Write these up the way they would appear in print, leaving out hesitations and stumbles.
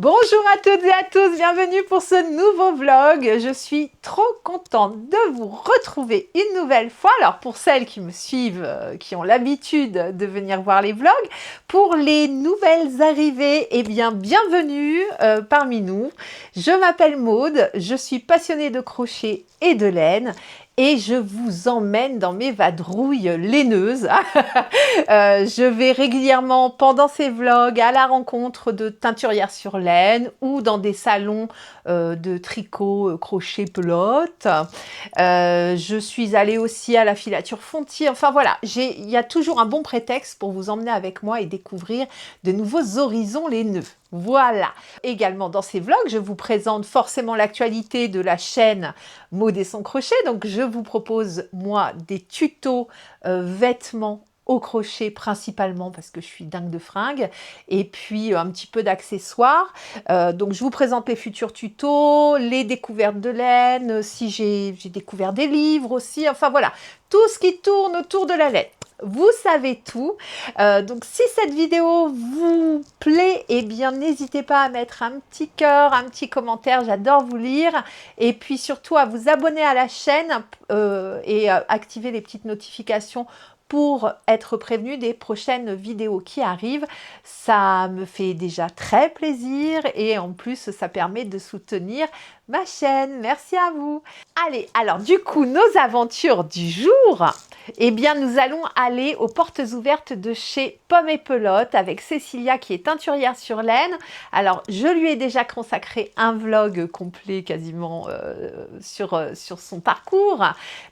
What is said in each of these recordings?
Bonjour à toutes et à tous, bienvenue pour ce nouveau vlog. Je suis trop contente de vous retrouver une nouvelle fois. Alors pour celles qui me suivent, qui ont l'habitude de venir voir les vlogs, pour les nouvelles arrivées, eh bien bienvenue parmi nous. Je m'appelle Maude, je suis passionnée de crochet et de laine. Et je vous emmène dans mes vadrouilles laineuses. Je vais régulièrement, pendant ces vlogs, à la rencontre de teinturières sur laine ou dans des salons de tricot, crochet, pelote. Je suis allée aussi à la filature Fontier. Enfin voilà, il y a toujours un bon prétexte pour vous emmener avec moi et découvrir de nouveaux horizons laineux. Voilà. Également dans ces vlogs, je vous présente forcément l'actualité de la chaîne Maude et son crochet. Donc je vous propose moi des tutos vêtements au crochet principalement parce que je suis dingue de fringues et puis un petit peu d'accessoires. Donc je vous présente les futurs tutos, les découvertes de laine, si j'ai découvert des livres aussi. Enfin voilà, tout ce qui tourne autour de la laine. Vous savez tout. Donc si cette vidéo vous plaît, eh bien n'hésitez pas à mettre un petit cœur, un petit commentaire, j'adore vous lire. Et puis surtout à vous abonner à la chaîne et activer les petites notifications pour être prévenu des prochaines vidéos qui arrivent. Ça me fait déjà très plaisir et en plus ça permet de soutenir ma chaîne. Merci à vous. Allez, alors du coup, nos aventures du jour, eh bien nous allons aller aux portes ouvertes de chez Pomme et Pelote avec Cécilia qui est teinturière sur laine. Alors je lui ai déjà consacré un vlog complet quasiment sur son parcours.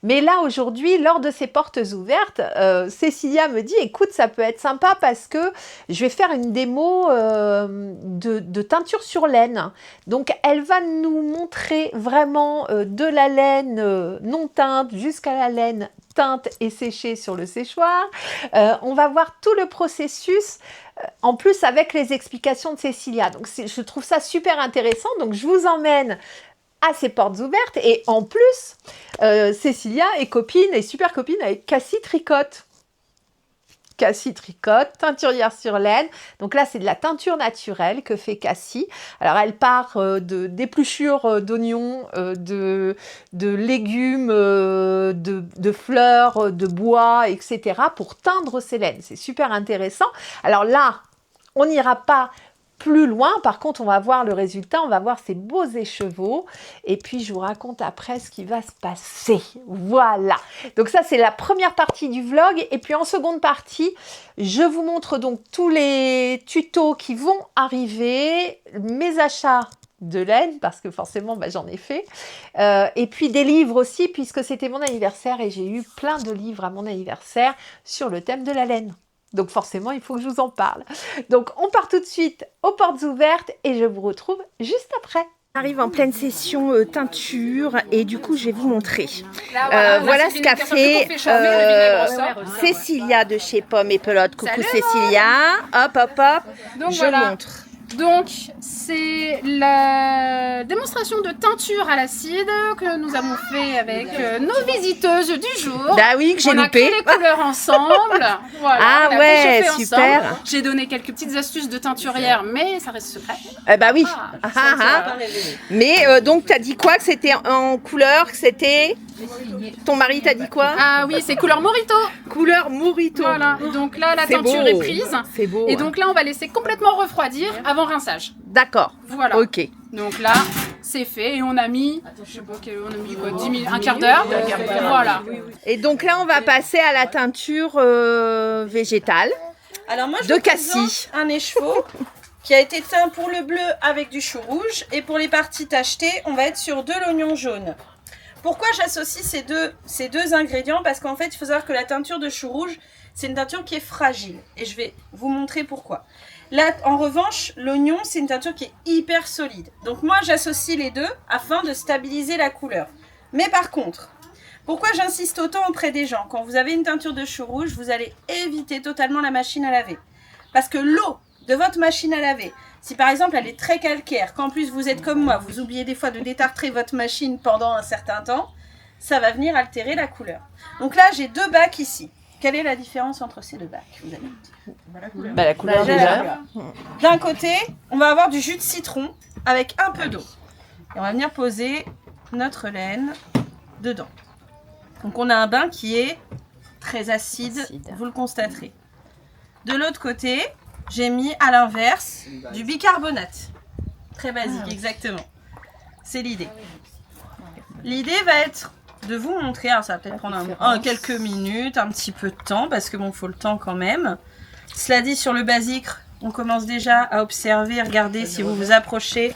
Mais là aujourd'hui, lors de ces portes ouvertes, Cécilia me dit écoute, ça peut être sympa parce que je vais faire une démo de teinture sur laine. Donc elle va nous montrer vraiment de la laine non teinte jusqu'à la laine teinte et séchée sur le séchoir. On va voir tout le processus en plus avec les explications de Cécilia. Donc je trouve ça super intéressant. Donc je vous emmène à ces portes ouvertes et en plus Cécilia est super copine avec Cassie Tricotte. Cassie Tricotte, teinturière sur laine. Donc là, c'est de la teinture naturelle que fait Cassie. Alors, elle part d'épluchures d'oignons, de légumes, de fleurs, de bois, etc. pour teindre ses laines. C'est super intéressant. Alors là, on n'ira pas plus loin, par contre, on va voir le résultat, on va voir ces beaux écheveaux et puis je vous raconte après ce qui va se passer. Voilà, donc ça c'est la première partie du vlog et puis en seconde partie, je vous montre donc tous les tutos qui vont arriver, mes achats de laine parce que forcément j'en ai fait et puis des livres aussi puisque c'était mon anniversaire et j'ai eu plein de livres à mon anniversaire sur le thème de la laine. Donc forcément, il faut que je vous en parle. Donc on part tout de suite aux portes ouvertes et je vous retrouve juste après. On arrive en pleine session teinture et du coup je vais vous montrer. Voilà ce qu'a fait Cécilia de chez Pomme et Pelote. Coucou Cécilia. Hop, hop, hop. Donc, je voilà. montre. Donc c'est la démonstration de teinture à l'acide que nous avons fait avec nos visiteuses du jour. Bah oui, que j'ai loupé. On a créé les couleurs ensemble. Voilà, ah ouais, super. J'ai donné quelques petites astuces de teinturière, mais ça reste secret. Bah oui. Mais donc tu as dit quoi que c'était en couleur, que c'était... Ton mari t'a dit quoi? Ah oui, c'est couleur Morito. Couleur Morito. Voilà, donc là la teinture est prise. C'est beau. Et donc là on va laisser complètement refroidir avant rinçage. D'accord. Voilà. Ok. Donc là, c'est fait et on a mis, je sais pas, on a mis quoi, 10 minutes, un quart d'heure. Voilà. Et donc là, on va passer à la teinture végétale. Alors moi, je de vous Cassie. présente un écheveau qui a été teint pour le bleu avec du chou rouge et pour les parties tachetées, on va être sur de l'oignon jaune. Pourquoi j'associe ces deux ingrédients? Parce qu'en fait, il faut savoir que la teinture de chou rouge, c'est une teinture qui est fragile. Et je vais vous montrer pourquoi. Là, en revanche, l'oignon, c'est une teinture qui est hyper solide. Donc moi, j'associe les deux afin de stabiliser la couleur. Mais par contre, pourquoi j'insiste autant auprès des gens? Quand vous avez une teinture de chou rouge, vous allez éviter totalement la machine à laver. Parce que l'eau de votre machine à laver, si par exemple elle est très calcaire, qu'en plus vous êtes comme moi, vous oubliez des fois de détartrer votre machine pendant un certain temps, ça va venir altérer la couleur. Donc là, j'ai deux bacs ici. quelle est la différence entre ces deux bacs, vous allez me dire. La couleur Déjà, déjà. la couleur. D'un côté, on va avoir du jus de citron avec un peu d'eau. Et on va venir poser notre laine dedans. Donc on a un bain qui est très acide, vous le constaterez. De l'autre côté, j'ai mis à l'inverse du bicarbonate. Très basique, exactement. C'est l'idée. L'idée va être de vous montrer, alors ça va peut-être prendre quelques minutes, un petit peu de temps, parce que bon, faut le temps quand même. Cela dit, sur le basique, on commence déjà à observer, regardez si vous vous approchez.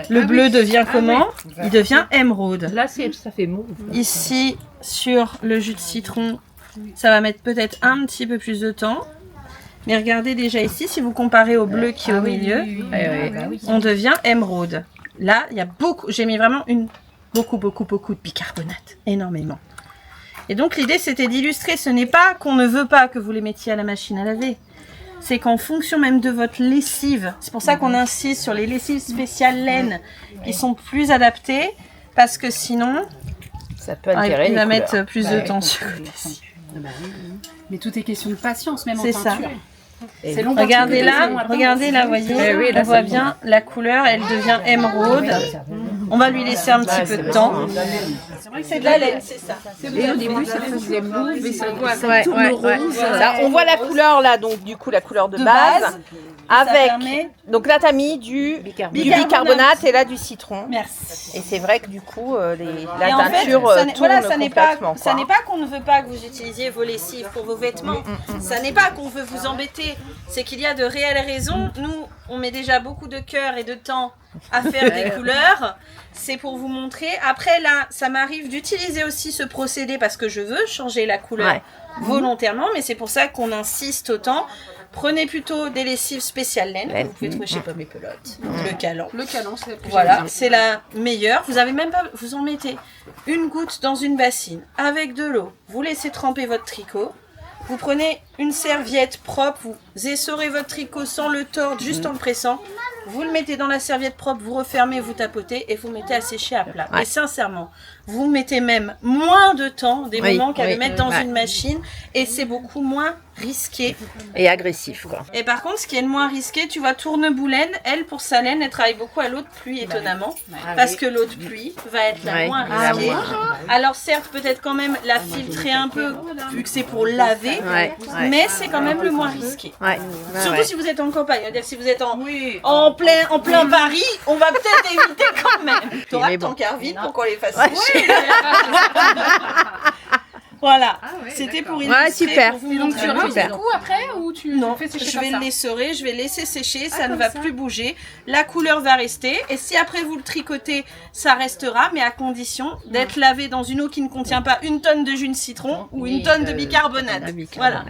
Le bleu devient comment? Il devient émeraude. Là, ça fait mauve. Ici, sur le jus de citron, ça va mettre peut-être un petit peu plus de temps. Mais regardez déjà ici, si vous comparez au bleu qui est au milieu, on devient émeraude. Là, il y a beaucoup, j'ai mis vraiment beaucoup de bicarbonate, énormément. Et donc l'idée c'était d'illustrer, ce n'est pas qu'on ne veut pas que vous les mettiez à la machine à laver, c'est qu'en fonction même de votre lessive, c'est pour ça qu'on insiste sur les lessives spéciales laine qui sont plus adaptées, parce que sinon, Ça peut altérer il va les mettre couleurs. plus de temps sur le lessive. Mais tout est question de patience, même en C'est ça. teinture. C'est long. Regardez là, vous voyez, on voit bien la couleur, elle devient émeraude. On va lui laisser un petit peu de temps. C'est de la laine, c'est ça. Et au début, ça faisait mauve et ça doit Là, on voit la couleur là, donc du coup la couleur de base. Avec, donc là, tu as mis du bicarbonate et là du citron. Merci. Et c'est vrai que du coup, la Et en fait, teinture tourne ça n'est pas, complètement. ça n'est pas qu'on ne veut pas que vous utilisiez vos lessives pour vos vêtements. Ça n'est pas qu'on veut vous embêter. C'est qu'il y a de réelles raisons. Nous, on met déjà beaucoup de cœur et de temps à faire des couleurs. C'est pour vous montrer. Après, là, ça m'arrive d'utiliser aussi ce procédé parce que je veux changer la couleur volontairement. Mais c'est pour ça qu'on insiste autant. Prenez plutôt des lessives spéciales laine que vous pouvez trouver chez Pommes et Pelote. Le Calan. Le calan, c'est la plus Voilà, géniale. c'est la meilleure. Vous avez même pas, vous en mettez une goutte dans une bassine avec de l'eau. Vous laissez tremper votre tricot. Vous prenez une serviette propre, vous essorez votre tricot sans le tordre, juste en le pressant. Vous le mettez dans la serviette propre, vous refermez, vous tapotez et vous mettez à sécher à plat. Et sincèrement, vous mettez même moins de temps, des moments qu'à le mettre dans une machine, et c'est beaucoup moins risqué. Et agressif, quoi. Et par contre, ce qui est le moins risqué, tu vois, Tourneboulaine, elle, pour sa laine, elle travaille beaucoup à l'eau de pluie, étonnamment. Parce que l'eau de pluie va être la moins risquée. Alors certes, peut-être quand même la filtrer un peu, vu que c'est pour laver, mais c'est quand même le moins risqué. Surtout si vous êtes en campagne. C'est-à-dire si vous êtes en plein Paris, on va peut-être éviter quand même. Tu auras ton quart vide pour qu'on les fasse sécher. Voilà, c'était pour illustrer. super. Pour vous Et donc montrer tu un rinces peu. du coup après ou tu Non, fais sécher je comme vais ça? le l'essorer, je vais laisser sécher, ça ne comme va ça. plus bouger. La couleur va rester et si après vous le tricotez, ça restera, mais à condition d'être lavé dans une eau qui ne contient pas une tonne de jus de citron ou une tonne de bicarbonate. Voilà.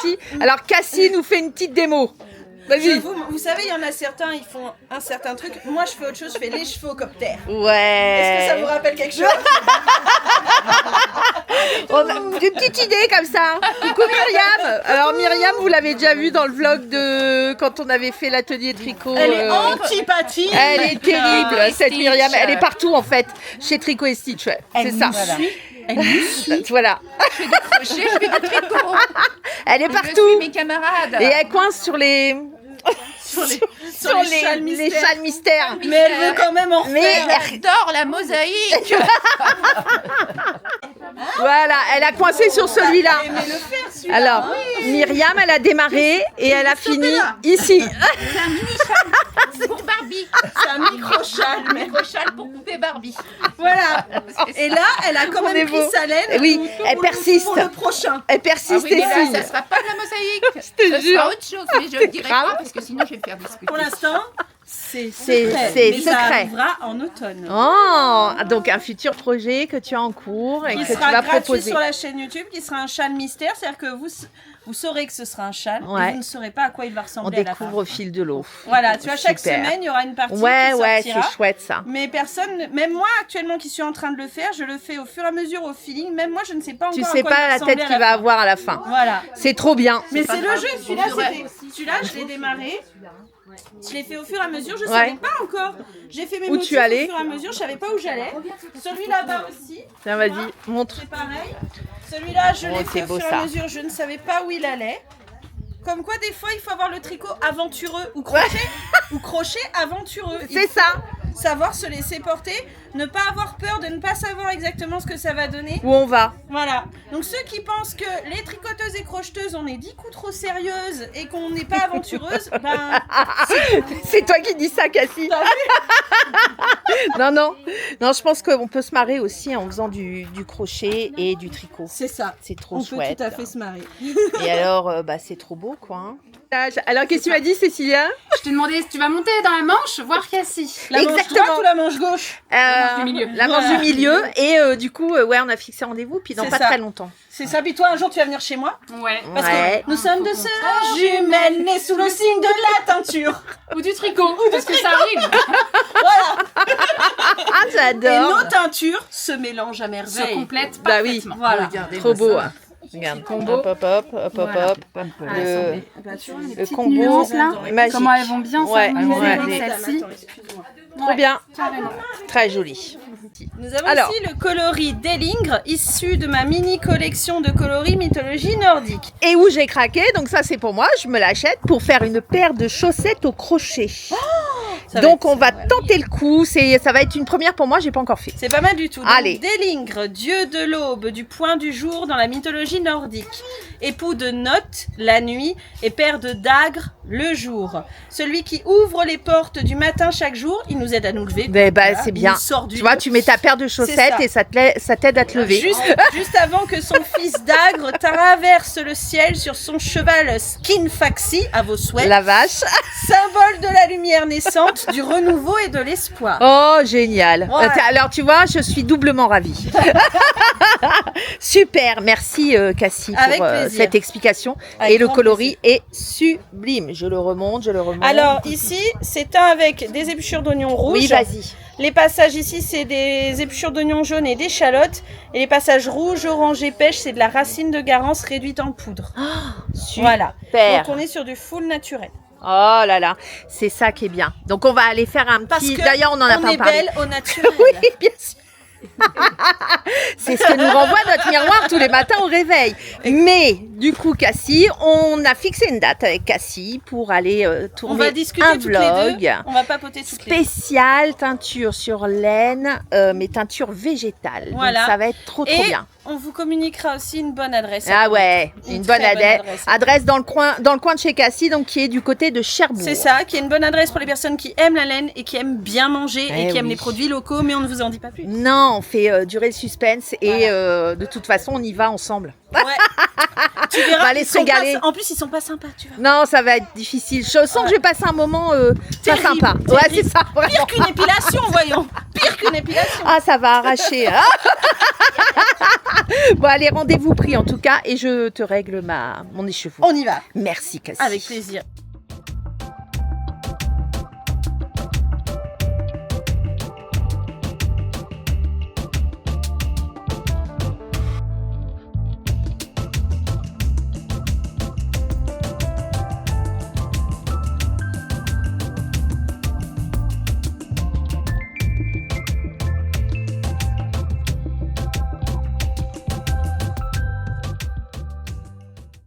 Cassie. Alors Cassie nous fait une petite démo. Vas-y. Vous savez, il y en a certains, ils font un certain truc. Moi, je fais autre chose, je fais l'écheveau-coptère. Ouais. Est-ce que ça vous rappelle quelque chose? On a une petite idée comme ça. Coucou Myriam. Alors Myriam, vous l'avez déjà vu dans le vlog de quand on avait fait l'atelier tricot. Elle est antipathique. Elle est terrible, Ah, cette Stitch. Myriam. Elle est partout en fait, chez Tricot et Stitch. Ouais. C'est ça. Elle nous suit. Voilà. Je fais du crochet, je fais du tricot. Elle est Je partout. suis mes camarades. Et elle coince sur les Sur les châles les mystères. châles mystères. Mais elle veut quand même en refaire. Mais J'adore la mosaïque. voilà, elle a coincé sur celui-là. Mais le faire, celui-là. Alors, Myriam, elle a démarré et elle a fini ici. C'est un mini châle. C'est pour Barbie. C'est un micro-châle. Un micro-châle pour poupée Barbie. Voilà. Et là, elle a quand On est même pris beau. sa laine. Et oui, pour elle le- persiste. Pour le prochain. Elle Ah persiste oui, et mais là, signe. ça sera pas de la mosaïque. te Ça jure. sera autre chose, mais je le dirai grave. pas parce que sinon je vais me faire discuter. Pour l'instant, c'est C'est secret. Mais ça secret. arrivera en automne. Oh, donc un futur projet que tu as en cours et Qui que tu sera vas gratuit proposer. sur la chaîne YouTube, qui sera un châle mystère. C'est-à-dire que vous saurez que ce sera un châle, Ouais. mais vous ne saurez pas à quoi il va On ressembler à la fin. découvre au fil de l'eau. Voilà, tu vois, chaque Super. semaine, il y aura une partie Ouais, qui ouais, sortira. c'est chouette ça. Mais personne, même moi actuellement qui suis en train de le faire, je le fais au fur et à mesure au feeling. Même moi, je ne sais pas encore Tu à sais quoi pas il la ressembler tête à qu'il va fin. avoir à la fin. Voilà. C'est trop bien. Mais pas c'est le grave. jeu, celui-là, On devrait- celui-là, je l'ai démarré. Je l'ai fait au fur et à mesure, je Ouais. savais pas encore. J'ai fait mes Où motifs tu allais au fur et à mesure, je savais pas où j'allais. Celui là-bas aussi, Tiens, vas-y, montre. c'est pareil. Celui-là, je Oh, l'ai c'est fait au beau, fur et ça. à mesure, je ne savais pas où il allait. Comme quoi, des fois, il faut avoir le tricot aventureux ou crochet, ou crochet aventureux. Il C'est faut ça. savoir se laisser porter, ne pas avoir peur de ne pas savoir exactement ce que ça va donner. Où on va. Voilà. Donc ceux qui pensent que les tricoteuses et crocheteuses, on est 10 coups trop sérieuses et qu'on n'est pas aventureuse, ben C'est toi qui dis ça, Cassie. Non, non. Non, je pense qu'on peut se marrer aussi en faisant du crochet et du tricot. c'est ça. C'est trop On chouette. peut tout à fait se marier. Et alors, bah, c'est trop beau, quoi. hein. Alors, qu'est-ce que tu m'as dit, Cécilia Je t'ai demandé si tu vas monter dans la manche, voir Cassie. La manche Exactement. droite ou la manche gauche? manche du milieu. La manche Voilà. du milieu. Et du coup, ouais, on a fixé rendez-vous, puis dans C'est pas ça. très longtemps. C'est ça. Puis toi, un jour, tu vas venir chez moi. Ouais. Parce Ouais. que nous sommes deux sœurs jumelles nées sous le signe de la teinture. Ou du tricot, parce que ça arrive. Ah, Et j'adore. nos teintures se mélangent à Se merveille. complète Bah oui. parfaitement. Voilà. Trop beau. hein. Regarde. combo. Hop, hop, hop, hop, hop, Voilà. hop. Voilà, Le, assemblée. le combo nuances, là. magique. Comment elles vont bien Ouais, s'harmoniser ouais. avec celle-ci. Trop bien. Carrément. Très joli. Nous avons Alors. aussi le coloris d'Ellingre, issu de ma mini collection de coloris mythologie nordique. Et où j'ai craqué, donc ça c'est pour moi, je me l'achète pour faire une paire de chaussettes au crochet. Ça Donc va être- on va tenter le coup, ça va être une première pour moi, j'ai pas encore fait. C'est pas mal du tout. Donc, Allez. D'Ellingre, dieu de l'aube, du point du jour dans la mythologie nordique. Époux de Noth, la nuit, et père de Dagre, le jour. Celui qui ouvre les portes du matin chaque jour, il nous aide à nous lever. Ben, bah, Voilà, c'est il bien. nous sort du Tu vois, lit. tu mets ta paire de chaussettes ça. et ça t'aide à te lever. Juste avant que son fils Dagre traverse le ciel sur son cheval Skinfaxi, à vos souhaits, La vache. symbole de la lumière naissante, du renouveau et de l'espoir. Oh, génial. Ouais. Alors, tu vois, je suis doublement ravie. Super, merci Cassie Avec pour plaisir. cette explication. Avec et le grand coloris est sublime. Je le remonte, je le remonte. Alors ici, c'est un avec des épluchures d'oignons rouges. oui, vas-y. Les passages ici, c'est des épluchures d'oignons jaunes et d'échalotes. Et les passages rouges, orange et pêche, c'est de la racine de garance réduite en poudre. Voilà. Super. Donc on est sur du full naturel. Oh là là, c'est ça qui est bien. Donc on va aller faire un Parce petit. que D'ailleurs, on en a on pas est parlé. belle au naturel. Oui, bien sûr. C'est ce que nous renvoie notre miroir tous les matins au réveil. Mais du coup, Cassie, on a fixé une date avec Cassie pour aller On tourner va discuter un toutes les deux. vlog On va papoter toutes les deux. spécial teinture sur laine, mais teinture végétale. Donc, Voilà. ça va être trop Et bien. on vous communiquera aussi une bonne adresse. Ah ouais, une bonne très bonne adresse. Adresse dans le coin de chez Cassie, donc qui est du côté de Cherbourg. C'est ça, qui est une bonne adresse pour les personnes qui aiment la laine et qui aiment bien manger et Eh qui aiment oui. les produits locaux, mais on ne vous en dit pas plus. Non, on fait durer le suspense et Voilà. de toute façon, on y va ensemble. Ouais. Tu verras va aller ils se sont pas- régaler. En plus, ils sont pas sympas, tu vois. Non, ça va être difficile. Je sens que je vais passer un moment pas Terrible, sympa. terrible. Ouais, c'est ça. vraiment. Pire qu'une épilation, voyons. Pire qu'une épilation. Ah, ça va arracher. Hein. Bon, allez, rendez-vous pris en tout cas, et je te règle mon écheveau. On y va. Merci, Cassie. Avec plaisir.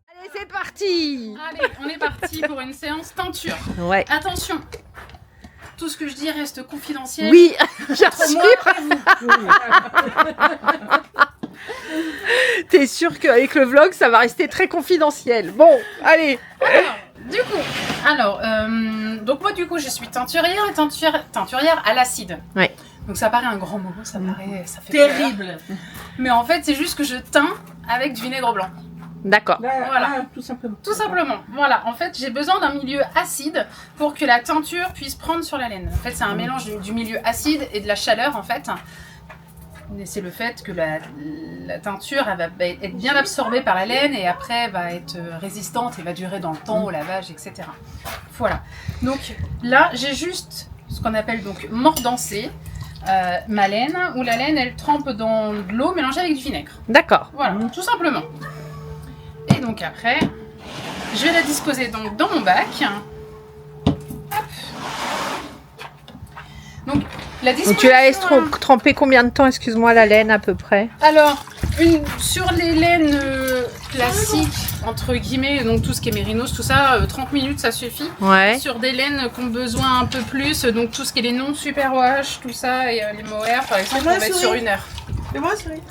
Allez, c'est parti. Allez, on est parti pour une séance teinture. Ouais. Attention, tout ce que je dis reste confidentiel. Oui, Entre j'assure. moi et vous. T'es sûr qu'avec le vlog, ça va rester très confidentiel. Bon, allez. Donc moi du coup je suis teinturière et teinturière à l'acide. Ouais. Donc ça paraît un grand mot, ça fait peur. Terrible. Mais en fait c'est juste que je teins avec du vinaigre blanc. D'accord. Voilà. Tout simplement. Tout simplement. Voilà. En fait j'ai besoin d'un milieu acide pour que la teinture puisse prendre sur la laine. En fait c'est un mélange du milieu acide et de la chaleur en fait. Et c'est le fait que la teinture elle va être bien absorbée par la laine et après va être résistante et va durer dans le temps au lavage, etc. Voilà. Donc là, j'ai juste ce qu'on appelle donc mordancer ma laine, où la laine elle trempe dans de l'eau mélangée avec du vinaigre. D'accord. Voilà, tout simplement. Et donc après, je vais la disposer donc dans mon bac. Hop. Donc la Donc disposition. tu la laisses tremper combien de temps, excuse-moi, la laine à peu près? Alors, sur les laines classiques, entre guillemets, donc tout ce qui est mérinos, tout ça, 30 minutes ça suffit. Ouais. Sur des laines qui ont besoin un peu plus, donc tout ce qui est les non-superwash, tout ça, et les mohair par exemple, on va mettre sur 1 heure. Fais-moi un sourire.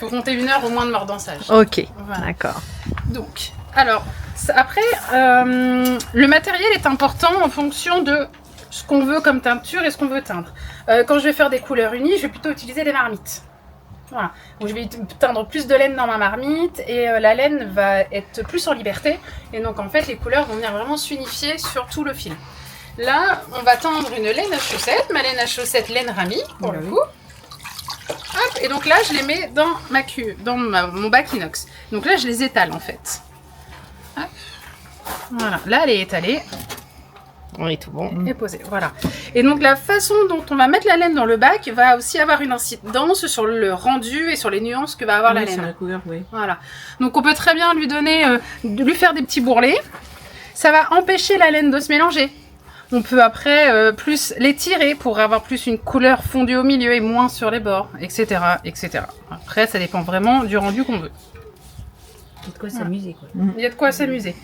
Faut compter 1 heure au moins de mordançage. Ok, Voilà. d'accord. Donc, alors, après, le matériel est important en fonction de ce qu'on veut comme teinture et ce qu'on veut teindre. Quand je vais faire des couleurs unies, je vais plutôt utiliser des marmites. Voilà. Donc je vais teindre plus de laine dans ma marmite et la laine va être plus en liberté. Et donc en fait, les couleurs vont venir vraiment s'unifier sur tout le fil. Là, on va teindre une laine à chaussettes, ma laine à chaussettes laine Rami, pour le coup. Hop, et donc là, je les mets dans mon bac inox. Donc là, je les étale en fait. Hop. Voilà, là, elle est étalée. Oui, tout bon. Et posée, voilà. Et donc la façon dont on va mettre la laine dans le bac va aussi avoir une incidence sur le rendu et sur les nuances que va avoir la Oui, laine. sur la couleur, oui. Voilà. Donc on peut très bien lui donner, lui faire des petits bourrelets. Ça va empêcher la laine de se mélanger. On peut après plus l'étirer pour avoir plus une couleur fondue au milieu et moins sur les bords, etc., etc. Après, ça dépend vraiment du rendu qu'on veut. Il y a de quoi s'amuser, quoi. Il y a de quoi s'amuser.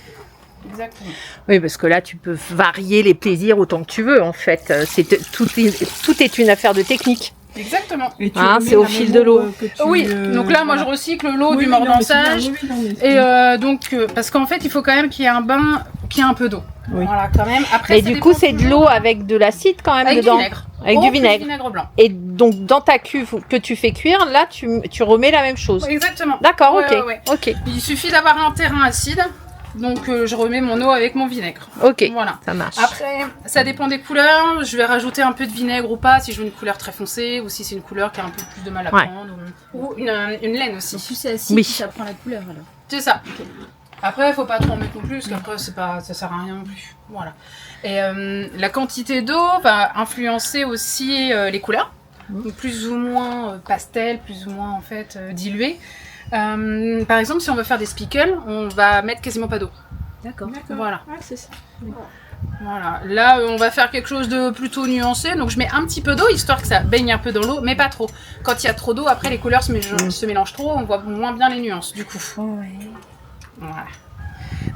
Exactement. Oui, parce que là, tu peux varier les plaisirs autant que tu veux, en fait. Tout est une affaire de technique. Exactement. Et tu Ah, remets c'est au la fil même de eau, l'eau. que tu, Oui, donc là, moi, je voilà. recycle l'eau Oui, du oui, non, mais c'est bien, mordançage. oui, oui, non, mais c'est Et parce qu'en fait, il faut quand même qu'il y ait un bain qui ait un peu d'eau. Oui. Voilà, quand même. Après, Et du coup, c'est de l'eau avec de l'acide quand même avec dedans. du vinaigre. Avec Eau du plus vinaigre. vinaigre blanc. Et donc, dans ta cuve que tu fais cuire, là, tu remets la même chose. Exactement. D'accord, Ouais, ok. ouais, ouais. Ok, Il suffit d'avoir un terrain acide. Donc, je remets mon eau avec mon vinaigre. ok. Voilà. Ça marche. Après, ça dépend des couleurs. Je vais rajouter un peu de vinaigre ou pas si je veux une couleur très foncée ou si c'est une couleur qui a un peu plus de mal à Ouais. prendre. Ou une laine aussi. Plus c'est acide, Oui. plus ça prend la couleur, alors. C'est ça. Après, il faut pas trop en mettre non plus, parce qu'après, ça sert à rien non plus. Voilà. Et la quantité d'eau va influencer aussi les couleurs. Donc, plus ou moins pastel, plus ou moins en fait dilué. Par exemple, si on veut faire des spickles, on va mettre quasiment pas d'eau. D'accord. Voilà. Ah, c'est ça. Voilà. Là, on va faire quelque chose de plutôt nuancé. Donc, je mets un petit peu d'eau, histoire que ça baigne un peu dans l'eau, mais pas trop. Quand il y a trop d'eau, après, les couleurs se mélangent trop, on voit moins bien les nuances, du coup. Ouais. Voilà.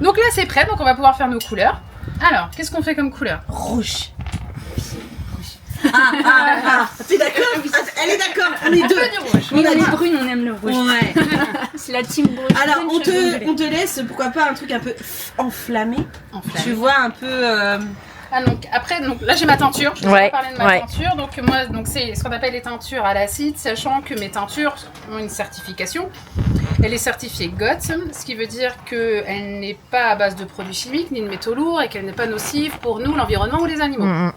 Donc là, c'est prêt, donc on va pouvoir faire nos couleurs. Alors, qu'est-ce qu'on fait comme couleur? Rouge. T'es d'accord? Elle est d'accord, on est deux. Du rouge. On a les brunes, on aime le rouge. Ouais. C'est la team brune. Alors, on te laisse, pourquoi pas, un truc un peu enflammé. Enflammé. Tu vois, un peu donc après, là j'ai ma teinture. Je vais Ouais, parler de ma ouais. teinture. Donc moi, c'est ce qu'on appelle les teintures à l'acide, sachant que mes teintures ont une certification. Elle est certifiée GOTS, ce qui veut dire qu'elle n'est pas à base de produits chimiques ni de métaux lourds et qu'elle n'est pas nocive pour nous, l'environnement ou les animaux. Mhm.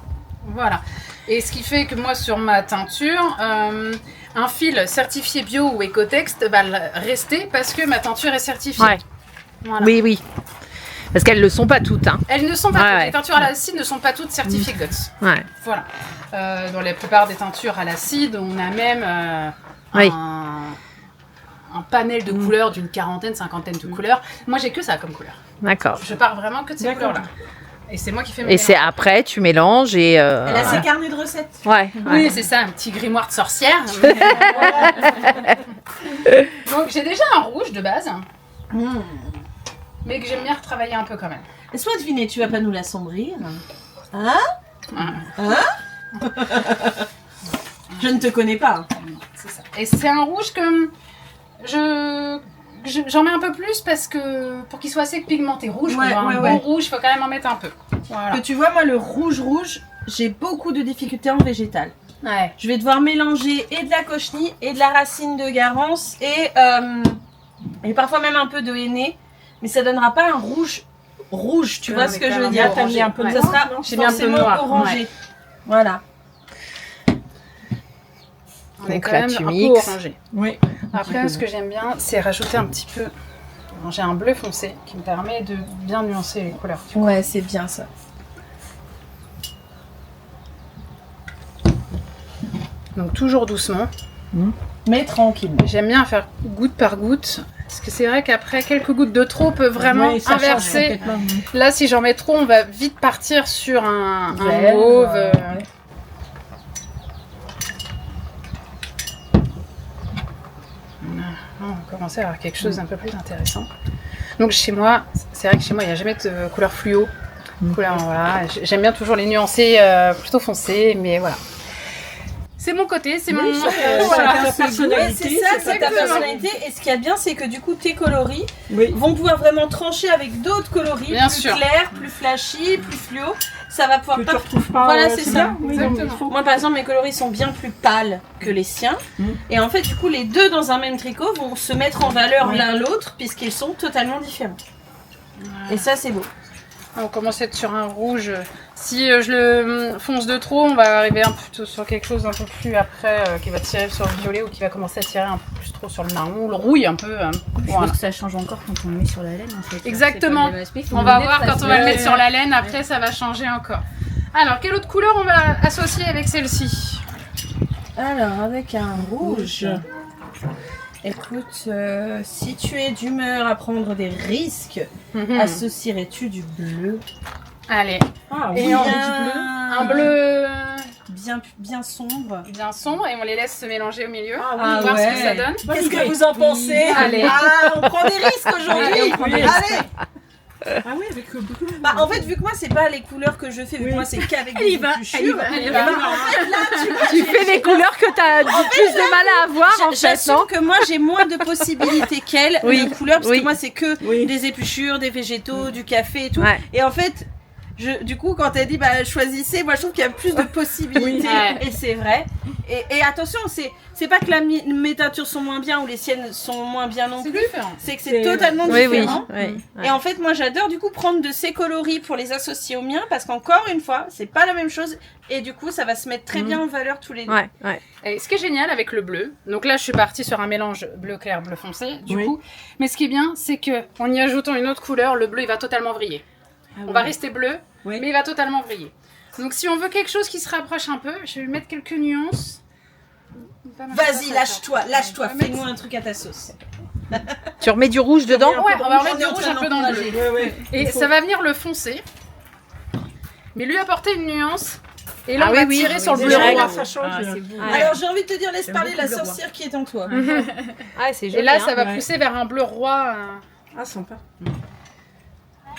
Voilà. Et ce qui fait que moi, sur ma teinture, un fil certifié bio ou écotext va rester parce que ma teinture est certifiée. Ouais. Voilà. Oui, oui. Parce qu'elles le sont pas toutes, hein. Elles ne sont pas Ouais, toutes. ouais. Les teintures à l'acide ne sont pas toutes certifiées GOTS. Ouais. Voilà. Dans la plupart des teintures à l'acide, on a même Oui. un panel de couleurs d'une quarantaine, cinquantaine de couleurs. Moi, j'ai que ça comme couleur. D'accord. Je pars vraiment que de ces couleurs-là. Et c'est moi qui fais mes Et c'est mélanges. après, tu mélanges et... Elle a ses carnets de recettes. Ouais. Oui, c'est ça, un petit grimoire de sorcière. Donc, j'ai déjà un rouge de base, mais que j'aime bien retravailler un peu quand même. Laisse-moi deviner, tu vas pas nous l'assombrir? Hein? Je ne te connais pas. C'est ça. Et c'est un rouge que j'en mets un peu plus parce que pour qu'il soit assez pigmenté rouge, Ouais, pour avoir un ouais, bon ouais. rouge, il faut quand même en mettre un peu. Voilà. Que tu vois, moi, le rouge, j'ai beaucoup de difficultés en végétal. Ouais. Je vais devoir mélanger et de la cochenille et de la racine de garance et parfois même un peu de henné, mais ça donnera pas un rouge, tu vois Non, ce mais que je quand veux même dire? t'as mis un peu de Ça noir. sera J'ai mis un peu de forcément noir, orangé. ouais. Voilà. On est Donc quand là, même tu un peu mixes. orangé. Oui. Après, ce que j'aime bien, c'est rajouter un petit peu. J'ai un bleu foncé qui me permet de bien nuancer les couleurs. Ouais, c'est bien ça. Donc toujours doucement. Mais tranquillement. J'aime bien faire goutte par goutte. Parce que c'est vrai qu'après, quelques gouttes de trop peuvent vraiment Oui, ça change inverser. complètement. Là, si j'en mets trop, on va vite partir sur un Vert, mauve. ouais. On va commencer à avoir quelque chose d'un peu plus intéressant. Donc chez moi, c'est vrai que chez moi, il n'y a jamais de couleur fluo. Couleur, voilà. J'aime bien toujours les nuancer plutôt foncées, mais voilà. C'est mon côté, c'est mon... voilà. Ouais, c'est ça, c'est ta exactement. personnalité. Et ce qu'il y a de bien, c'est que du coup, tes coloris Oui. vont pouvoir vraiment trancher avec d'autres coloris Bien plus sûr. clairs, plus flashy, plus fluo. Ça va pouvoir Que tu pas. retrouves pas. Voilà, c'est ça. bien, oui, Exactement. il faut. Moi, par exemple, mes coloris sont bien plus pâles que les siens. Et en fait, du coup, les deux dans un même tricot vont se mettre en valeur l'un l'autre puisqu'ils sont totalement différents. Et ça, c'est beau. On commence à être sur un rouge. Si je le fonce de trop, on va arriver un peu plutôt sur quelque chose un peu plus après qui va tirer sur le violet ou qui va commencer à tirer un peu plus trop sur le marron, le rouille un peu. Je Voilà. pense que ça change encore quand on le met sur la laine en fait. Exactement. C'est pas le même aspect, faut On le va mettre voir parce quand on que- va le mettre sur la laine, après ça va changer encore. Alors, quelle autre couleur on va associer avec celle-ci? Alors, avec un rouge. Écoute, si tu es d'humeur à prendre des risques, associerais-tu du bleu? Allez, Ah Et oui, en un bleu bien sombre. bien sombre et on les laisse se mélanger au milieu. Ah oui. On va voir ce que ça donne. Bonne Qu'est-ce idée. que vous en pensez? Allez. Ah, on prend des risques aujourd'hui. Allez, on prend des Allez. Ah oui, avec beaucoup de... Bah, en fait, vu que moi, c'est pas les couleurs que je fais, vu que Oui. moi, c'est qu'avec Elle y des va, épluchures. elle y va, elle y eh va. ben, en fait, là, tu vois, Tu fais des couleurs que tu as plus de mal à avoir en fait, non? j'assume que moi, j'ai moins de possibilités qu'elle Oui. de couleurs, parce Oui. que moi, c'est que Oui. des épluchures, des végétaux, du café et tout. Ouais. Et en fait, du coup, quand elle dit bah choisissez, moi je trouve qu'il y a plus de possibilités. Ouais. Et c'est vrai. Et attention, c'est pas que mes teintures sont moins bien ou les siennes sont moins bien non C'est plus. différent. C'est que c'est C'est- totalement Oui, oui. différent. oui. Et en fait, moi j'adore du coup prendre de ces coloris pour les associer aux miens parce qu'encore une fois, c'est pas la même chose. Et du coup, ça va se mettre très bien en valeur tous les deux. Ouais, ouais. Et ce qui est génial avec le bleu, donc là je suis partie sur un mélange bleu clair, bleu foncé, du Oui. coup. Mais ce qui est bien, c'est que en y ajoutant une autre couleur, le bleu il va totalement vriller. On va rester bleu, Oui. mais il va totalement vriller. Donc si on veut quelque chose qui se rapproche un peu, je vais mettre quelques nuances. Vas-y, lâche-toi, On va fais-nous un truc à ta sauce. Tu remets du rouge dedans? Ouais, on va On remettre est du en rouge train un peu dans le bleu. d'encourager. Ouais, ouais. Et Il faut- ça va venir le foncer, mais lui apporter une nuance. Et là, Ah on va oui, oui. tirer Oui, sur le c'est bleu vrai. roi. Ça change. Ah, c'est beau. Ouais. Alors j'ai envie de te dire, laisse J'aime parler la beaucoup le roi. sorcière qui est en toi. Ah, c'est Et joli. là, hein. ça va Ouais. pousser vers un bleu roi. Ah, sympa.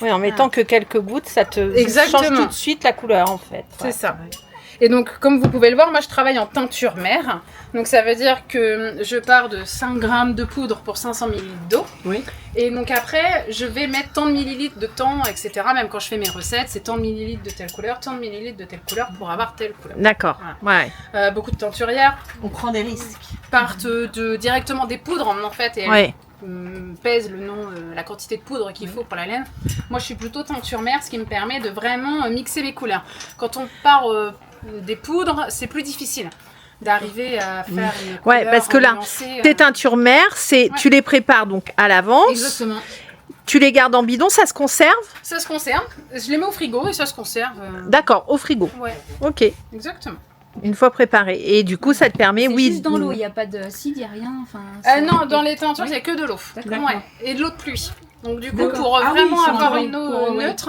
Oui, en mettant que quelques gouttes, ça te Exactement. change tout de suite la couleur en fait. C'est ça. Et donc, comme vous pouvez le voir, moi je travaille en teinture mère. Donc ça veut dire que je pars de 5 grammes de poudre pour 500 ml d'eau. Oui. Et donc après, je vais mettre tant de millilitres de temps, etc. Même quand je fais mes recettes, c'est tant de millilitres de telle couleur, tant de millilitres de telle couleur pour avoir telle couleur. D'accord. Ouais. Beaucoup de teinturières On prend des risques. partent directement des poudres en fait et Ouais. pèsent la quantité de poudre qu'il faut pour la laine. Moi je suis plutôt teinture mère, ce qui me permet de vraiment mixer les couleurs. Quand on part des poudres, c'est plus difficile d'arriver à faire une couleur. Ouais, parce que là, nuancée, tes teintures mères, Ouais. tu les prépares donc à l'avance. Exactement. Tu les gardes en bidon, ça se conserve? Ça se conserve. Je les mets au frigo et ça se conserve. D'accord, au frigo. Ouais, Ok, exactement. une fois préparé. Et du coup, ça te permet, C'est oui. juste dans l'eau, il n'y a pas d'acide, il n'y a rien. Enfin, Non, dans les teintures, il n'y a que de l'eau. D'accord. Ouais. Et de l'eau de pluie. Donc du coup, D'accord. pour Ah oui, vraiment c'est avoir vrai. une eau Pour- ouais. neutre,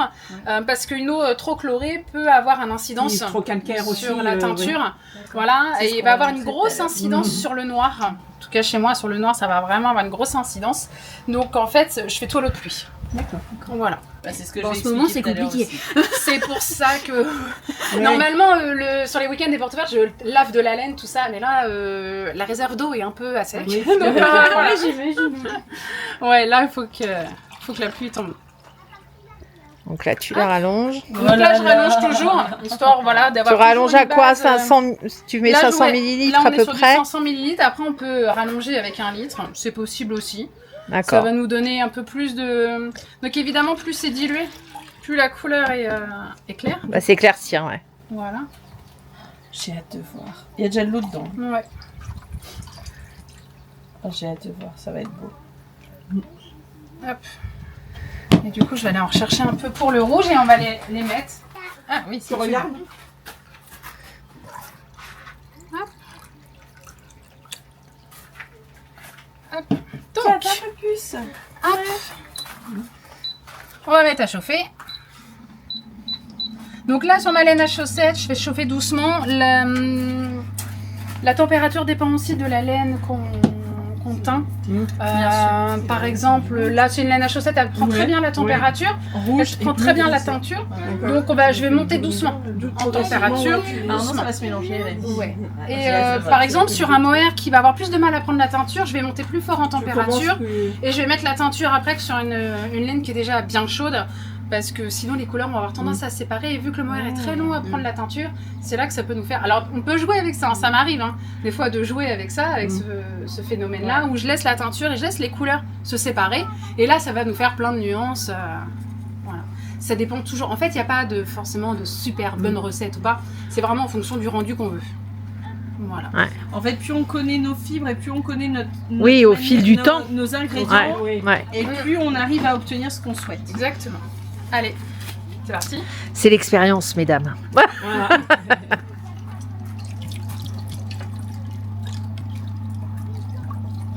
parce qu'une eau trop chlorée peut avoir une incidence Oui, trop calcaire aussi, sur la ouais. teinture. Voilà, C'est et ce il qu'on va avoir a une dit grosse tout à l'heure. incidence sur le noir. En tout cas, chez moi, sur le noir, ça va vraiment avoir une grosse incidence. Donc en fait, je fais tout à l'eau de pluie. D'accord. Voilà. Bah, c'est ce que Bon, je en vais ce moment, expliquer c'est tout à l'heure compliqué. aussi. C'est pour ça que normalement sur les week-ends des portes ouvertes, je lave de la laine, tout ça, mais là la réserve d'eau est un peu à sec. Oui. Donc, voilà. j'imagine. Ouais, là il faut que la pluie tombe. Donc là, tu la rallonges. Donc là je rallonge toujours, histoire voilà d'avoir. Tu rallonges toujours à une quoi? base, 500, tu mets là, 500 ouais, millilitres là, on à est peu sur du près? 500 millilitres. Après on peut rallonger avec 1 litre, c'est possible aussi. Ça D'accord. va nous donner un peu plus de. Donc évidemment plus c'est dilué, plus la couleur est claire. Bah, c'est éclaircir, ouais. Voilà. J'ai hâte de voir. Il y a déjà de l'eau dedans. Ouais. Oh, j'ai hâte de voir, ça va être beau. Hop. Et du coup, je vais aller en rechercher un peu pour le rouge et on va les mettre. Ah oui, Tu c'est regardes? Donc, Un peu plus. on va mettre à chauffer. Donc là, sur ma laine à chaussettes, je fais chauffer doucement. La température dépend aussi de la laine qu'on teint. Par exemple, là, c'est une laine à chaussettes, elle prend très Ouais, bien la température. Rouge. Elle prend très bien la teinture. Donc, je vais monter doucement en température. Normalement, ça va se mélanger. elle a dit. Ouais. Et par exemple, sur un mohair qui va avoir plus de mal à prendre la teinture, je vais monter plus fort en température et je vais mettre la teinture après que sur une laine qui est déjà bien chaude. Parce que sinon les couleurs vont avoir tendance à se séparer et vu que le mohair est très long à prendre la teinture, c'est là que ça peut nous faire... Alors on peut jouer avec ça, hein, ça m'arrive hein, des fois de jouer avec ça, avec ce phénomène-là, où je laisse la teinture et je laisse les couleurs se séparer et là ça va nous faire plein de nuances. Voilà. Ça dépend toujours, en fait il n'y a pas forcément de super bonne recette ou pas, c'est vraiment en fonction du rendu qu'on veut. Voilà. En fait, plus on connaît nos fibres et plus on connaît Oui, au fil du temps. nos ingrédients, Ouais, ouais. et plus on arrive à obtenir ce qu'on souhaite. Exactement. Allez, c'est parti. C'est l'expérience, mesdames. Voilà.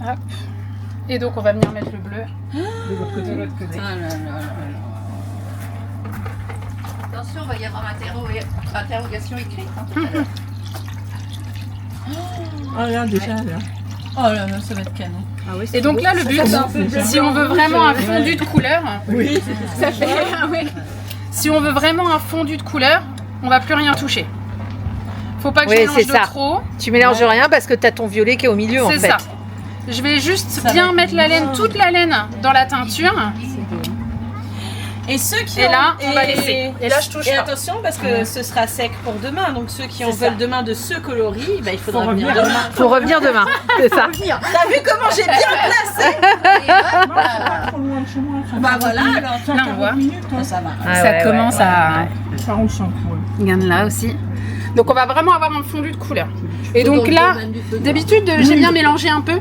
Hop. Et donc on va venir mettre le bleu De l'autre côté. de l'autre côté. Attention, il va y avoir interrogation écrite. Ah là, déjà, là. Oh là là, ça va être canon. Et donc là, le but, si on veut vraiment un fondu de couleur, Oui. ça fait. Oui. Si on veut vraiment un fondu de couleur, on va plus rien toucher. Faut pas que Oui, je mélange c'est de ça. trop. Tu mélanges rien parce que tu as ton violet qui est au milieu, en C'est fait. ça. Je vais juste Ça bien va être mettre la laine, toute la laine dans la teinture. Et ceux qui Et ont- là, on va laisser. Et là, je touche Et pas. attention parce que ce sera sec pour demain. Donc ceux qui en C'est ça. veulent demain de ce coloris, bah, il faudra Faut venir revenir demain. Faut revenir demain, c'est ça. T'as vu comment j'ai bien placé? Pas trop loin de chez moi. ça Bah fait voilà, 10 minutes, alors. 40 Là, on voit. minutes, hein. Ça va. Ah Ça ouais, commence ouais, à. ouais. Ça roule sans coup. Regarde là aussi. Donc on va vraiment avoir un fondu de couleur. Et donc là, d'habitude, j'aime bien mélanger un peu.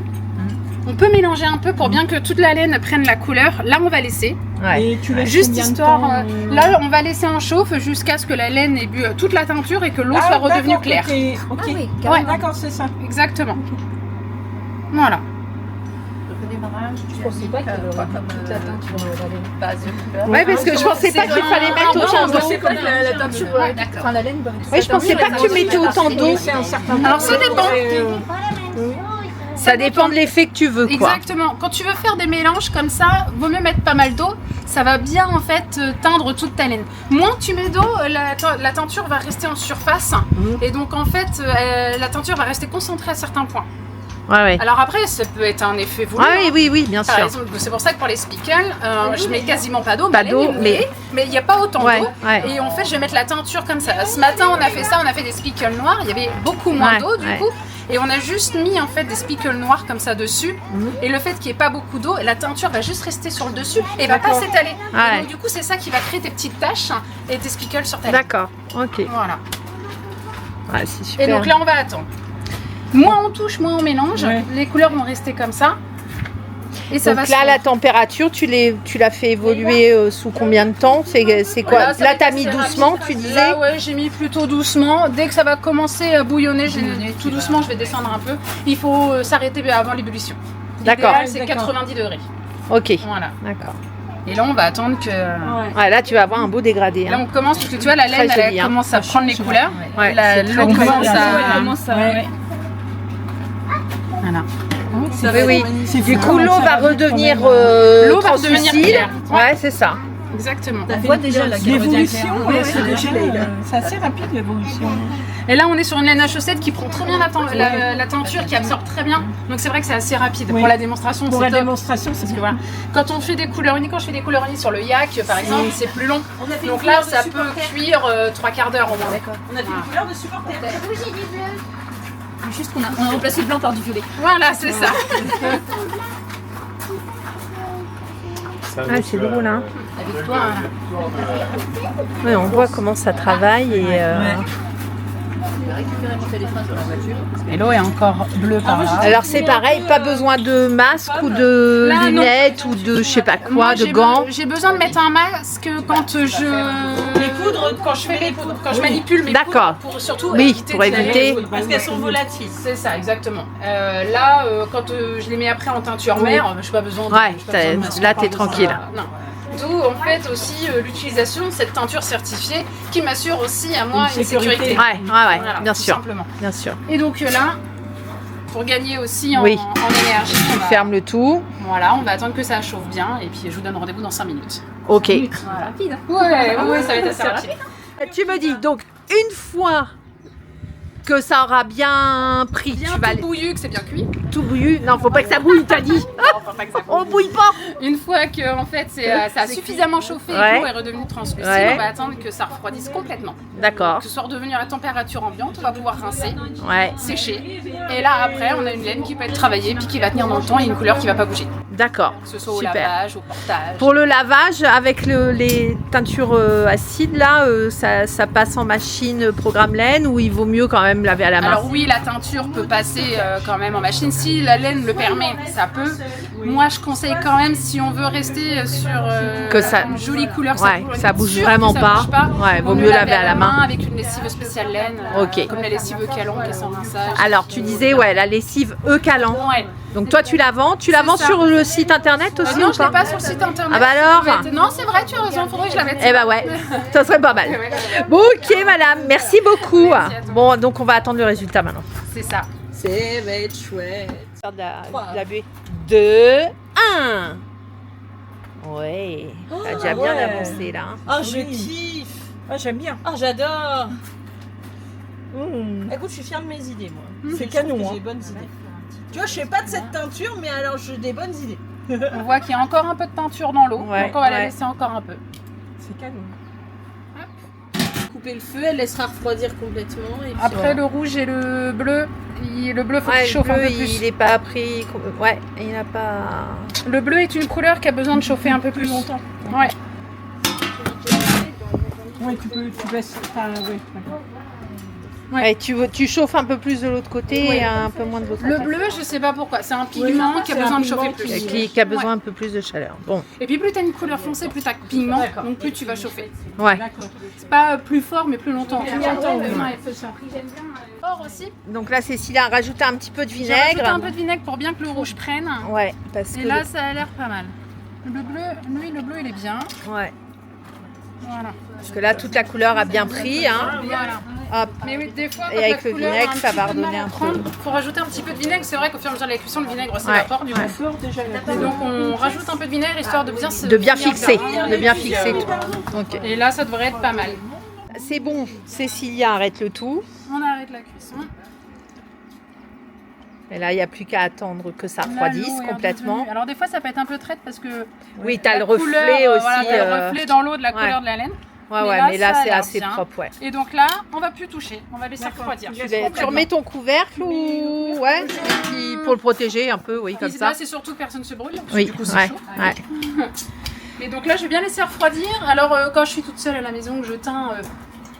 On peut mélanger un peu pour bien que toute la laine prenne la couleur. Là, on va laisser. Ouais. Et tu laisses Juste combien de histoire. temps, Là, on va laisser en chauffe jusqu'à ce que la laine ait bu toute la teinture et que l'eau soit redevenue d'accord, claire. Ok. Ah oui, Ouais, D'accord, c'est ça. exactement. Voilà. Je pensais pas qu'il y avait toute la teinture dans les bases de couleur. Ouais, parce que je pensais pas qu'il fallait mettre autant d'eau. C'est comme la teinture, enfin la laine. Oui, je pensais pas que tu mettais autant d'eau. C'est un certain Alors, ça dépend. Ça dépend de l'effet que tu veux, quoi. Exactement. Quand tu veux faire des mélanges comme ça, vaut mieux mettre pas mal d'eau. Ça va bien en fait teindre toute ta laine. Moins tu mets d'eau, la teinture va rester en surface. Et donc en fait, la teinture va rester concentrée à certains points. Ouais. Alors après, ça peut être un effet voulu. Ah oui, bien Par sûr. exemple, c'est pour ça que pour les spickles, je mets quasiment pas d'eau. Pas ma d'eau, laine est mouillée, mais il n'y a pas autant d'eau. Ouais. Et en fait, je vais mettre la teinture comme ça. Ce matin, on a fait ça, on a fait des spickles noirs. Il y avait beaucoup moins d'eau du coup. Et on a juste mis en fait des spickles noirs comme ça dessus. Et le fait qu'il n'y ait pas beaucoup d'eau, la teinture va juste rester sur le dessus et va pas s'étaler. Et donc du coup, c'est ça qui va créer tes petites taches et tes spickles sur ta laine. D'accord, ok. Voilà. Ouais, c'est super. Et donc là, on va attendre. Moins on touche, moins on mélange. Ouais. Les couleurs vont rester comme ça. Et ça donc va là, la température, tu l'as fait évoluer sous combien de temps? C'est quoi? Voilà, ça va Là, être t'as assez mis rapide. doucement, tu disais? Là, ouais, j'ai mis plutôt doucement. Dès que ça va commencer à bouillonner, tout doucement, je vais descendre un peu. Il faut s'arrêter avant l'ébullition. D'accord. L'idéal, c'est D'accord. 90 degrés. Ok, Voilà. d'accord. Et là, on va attendre que... Ouais, là, tu vas avoir un beau dégradé. Là, Hein. on commence, parce que tu vois, la laine, Très elle joli, hein. commence à prendre les couleurs. Ouais, La- c'est L'eau très commence joli. à... Voilà. Oui. Du coup, l'eau va redevenir L'eau va redevenir translucide. claire. Ouais, c'est ça. Exactement. On voit déjà la L'évolution, c'est assez rapide l'évolution. Et là, on est sur une laine à chaussettes qui prend très bien la teinture, qui absorbe très bien. Donc, c'est vrai que c'est assez rapide. Oui. Pour la démonstration, Pour c'est la top. démonstration, c'est Parce que bien. voilà, quand on fait des couleurs unies, sur le yak, par exemple, c'est plus long. Donc là, ça peut cuire 3/4 d'heure au moins. On a fait une couleur de supporter. Juste qu'on a remplacé le blanc par du violet. Voilà, c'est ça. Ah, c'est drôle, hein. Avec toi, Ouais, on voit comment ça travaille et on va récupérer mon téléphone sur la voiture. Et l'eau est encore bleue par là. alors c'est pareil, pas besoin de masque ou de Là, non. lunettes ou de je sais pas quoi, Moi, de gants. J'ai besoin de mettre un masque quand je... Les poudres, Quand je fais les poudres, quand je manipule mes D'accord. poudres, pour surtout Oui, éviter pour de éviter. parce qu'elles sont volatiles. C'est ça, exactement. Là, quand je les mets après en teinture mère, je n'ai pas besoin de. Ouais, j'ai pas besoin de masque, là, pas t'es besoin de tranquille. ça. Non. D'où en fait aussi l'utilisation de cette teinture certifiée qui m'assure aussi à moi une sécurité. Ouais, Voilà, bien tout sûr, simplement. bien sûr. Et donc là, pour gagner aussi en, Oui. en énergie, Tu on va- fermes le tout. Voilà, on va attendre que ça chauffe bien et puis je vous donne rendez-vous dans 5 minutes. Ok. Voilà. Rapide. Ouais, ça va être assez rapide. Tu me dis donc une fois que ça aura bien pris, Bien tu vas tout bouillu, que c'est bien cuit. tout bouillu. Non, faut pas que ça bouille, t'as dit. Enfin, pas que ça On bouille pas. Une fois que en fait ça a suffisamment chauffé Ouais. et que l'eau est redevenue translucide, Ouais. on va attendre que ça refroidisse complètement. D'accord. Que ce soit redevenu à la température ambiante, on va pouvoir rincer, Ouais. sécher. Et là après, on a une laine qui peut être travaillée puis qui va tenir dans le temps et une couleur qui va pas bouger. D'accord. Que ce soit au Super. lavage, au portage. Pour le lavage, avec les teintures acides, là, ça passe en machine programme laine ou il vaut mieux quand même laver à la main? Alors oui, la teinture peut passer quand même en machine. Si la laine le permet, ça peut. Moi, je conseille quand même, si on veut rester sur Que ça- une jolie couleur, Ouais, ça bouge sûr vraiment que ça pas. bouge pas. Ouais, vaut mieux laver à la main. avec une lessive spéciale laine, Ok. comme la lessive Calon qui est sans rinçage. Alors, tu disais, ouais, la lessive Calan. Ouais. Donc, toi, tu la vends? Tu la C'est vends ça. sur le site internet aussi non, ou je l'ai pas? pas sur le site internet. Ah bah alors? Non, c'est vrai, tu as raison, faudrait que je la mette. Eh ben ouais, ça serait pas mal. Ouais, ouais. Bon, ok, madame, merci beaucoup. Merci à toi. Bon, donc on va attendre le résultat maintenant. C'est ça. C'est va être chouette. De la buée. 2, 1. Ouais, t'as déjà bien ouais. avancé là. hein. Ah, je Oui. kiffe. Ah, j'aime bien. Ah, j'adore. Mmh. Écoute, je suis fière de mes idées, moi. C'est Je trouve canon, que hein. J'ai des bonnes idées. Tu vois, je sais pas de cette teinture, mais alors j'ai des bonnes idées. On voit qu'il y a encore un peu de teinture dans l'eau. Ouais, donc on va la ouais. laisser encore un peu. C'est canon. Couper le feu, elle laissera refroidir complètement. Et puis Après le rouge et le bleu, le bleu faut Ouais, qu'il chauffe un le bleu, peu plus. il est pas pris. Ouais, il n'a pas. Le bleu est une couleur qui a besoin de chauffer un peu plus longtemps. Ouais. Ouais, tu baisses. Enfin, ouais, d'accord. Ouais, tu chauffes un peu plus de l'autre côté Oui. et un peu moins de l'autre Le côté. bleu, je sais pas pourquoi. C'est un pigment qui a c'est un besoin de pigment chauffer qui- plus. Qui a besoin un peu plus de chaleur. Bon, Et puis plus tu as une couleur foncée, plus tu as de pigment, donc plus tu vas chauffer. ouais. D'accord. C'est pas plus fort, mais plus longtemps. Plus longtemps, oui. Ouais, c'est ça. Fort aussi. Donc là, Cécilia a rajouté un petit peu de J'ai rajouté vinaigre. un peu de vinaigre pour bien que le rouge prenne. Ouais, parce Et que. là, ça a l'air pas mal. Le bleu, lui, le bleu, il est bien. Ouais. Voilà. Parce que là, toute la couleur a bien pris. Hein. Voilà. Hop. Mais oui, des fois, Et quand avec la le couleur vinaigre, a un ça petit va peu de mal redonner à un prendre, peu. faut rajouter un petit peu de vinaigre. C'est vrai qu'au fur et à mesure de la cuisson, le vinaigre s'évapore du coup. Et donc on rajoute un peu de vinaigre histoire de bien fixer. bien. De bien fixer tout. Ok. Et là, ça devrait être pas mal. C'est bon. Cécilia, arrête le tout. On arrête la cuisson. Et là, il n'y a plus qu'à attendre que ça Là, refroidisse l'eau est complètement. redevenue- Alors des fois, ça peut être un peu traite parce que Oui, tu as la le reflet couleur, aussi. voilà, t'as le reflet dans l'eau de la ouais. couleur de la laine. Ouais, Mais ouais, là, mais là, ça a c'est l'air assez bien. propre. Ouais. Et donc là, on va plus toucher. On va laisser refroidir. Tu remets ton couvercle ou. Ouais. Et puis pour le protéger un peu, oui, comme Là, ça. c'est surtout que personne ne se brûle. Parce que Oui, du coup, c'est ouais, chaud. ouais. Et donc là, je vais bien laisser refroidir. Alors, quand je suis toute seule à la maison, que je teins,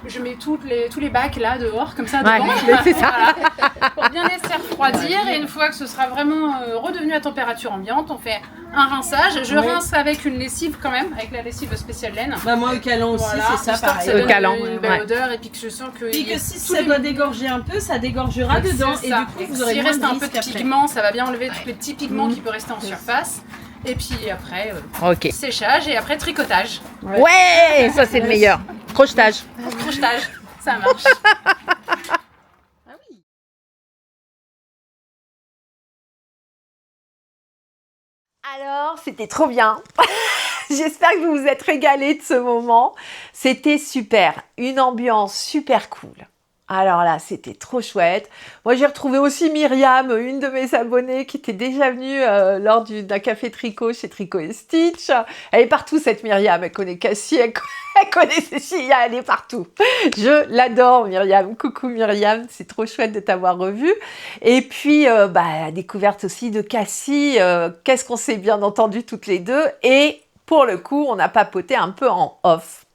je mets tous les bacs là dehors, comme ça, Ouais, devant. c'est ça. Voilà. Pour bien laisser refroidir. Et une fois que ce sera vraiment redevenu à température ambiante, on fait un rinçage. Je rince avec une lessive quand même, avec la lessive spéciale laine. Bah moi au calan aussi, Voilà, c'est ça histoire que pareil. ça donne calan, une belle odeur et puis que je sens que. Puis que si tous ça les- doit dégorger un peu, ça dégorgera dedans. C'est Et ça. du coup, Et vous aurez s'il moins reste de un peu risques de après. pigment, ça va bien enlever tous les petits pigments qui peuvent rester en surface. Et puis après, Ok. séchage et après tricotage. Ouais, ça c'est le meilleur. Crochetage. Crochetage, ça marche. Alors, c'était trop bien. J'espère que vous vous êtes régalés de ce moment. C'était super. Une ambiance super cool. Alors là, c'était trop chouette. Moi, j'ai retrouvé aussi Myriam, une de mes abonnées qui était déjà venue lors d'un café tricot chez Tricot et Stitch. Elle est partout, cette Myriam. Elle connaît Cassie, elle connaît Cécilia, elle est partout. Je l'adore, Myriam. Coucou Myriam, c'est trop chouette de t'avoir revue. Et puis, la découverte aussi de Cassie. Qu'est-ce qu'on s'est bien entendu toutes les deux. Et pour le coup, on a papoté un peu en off.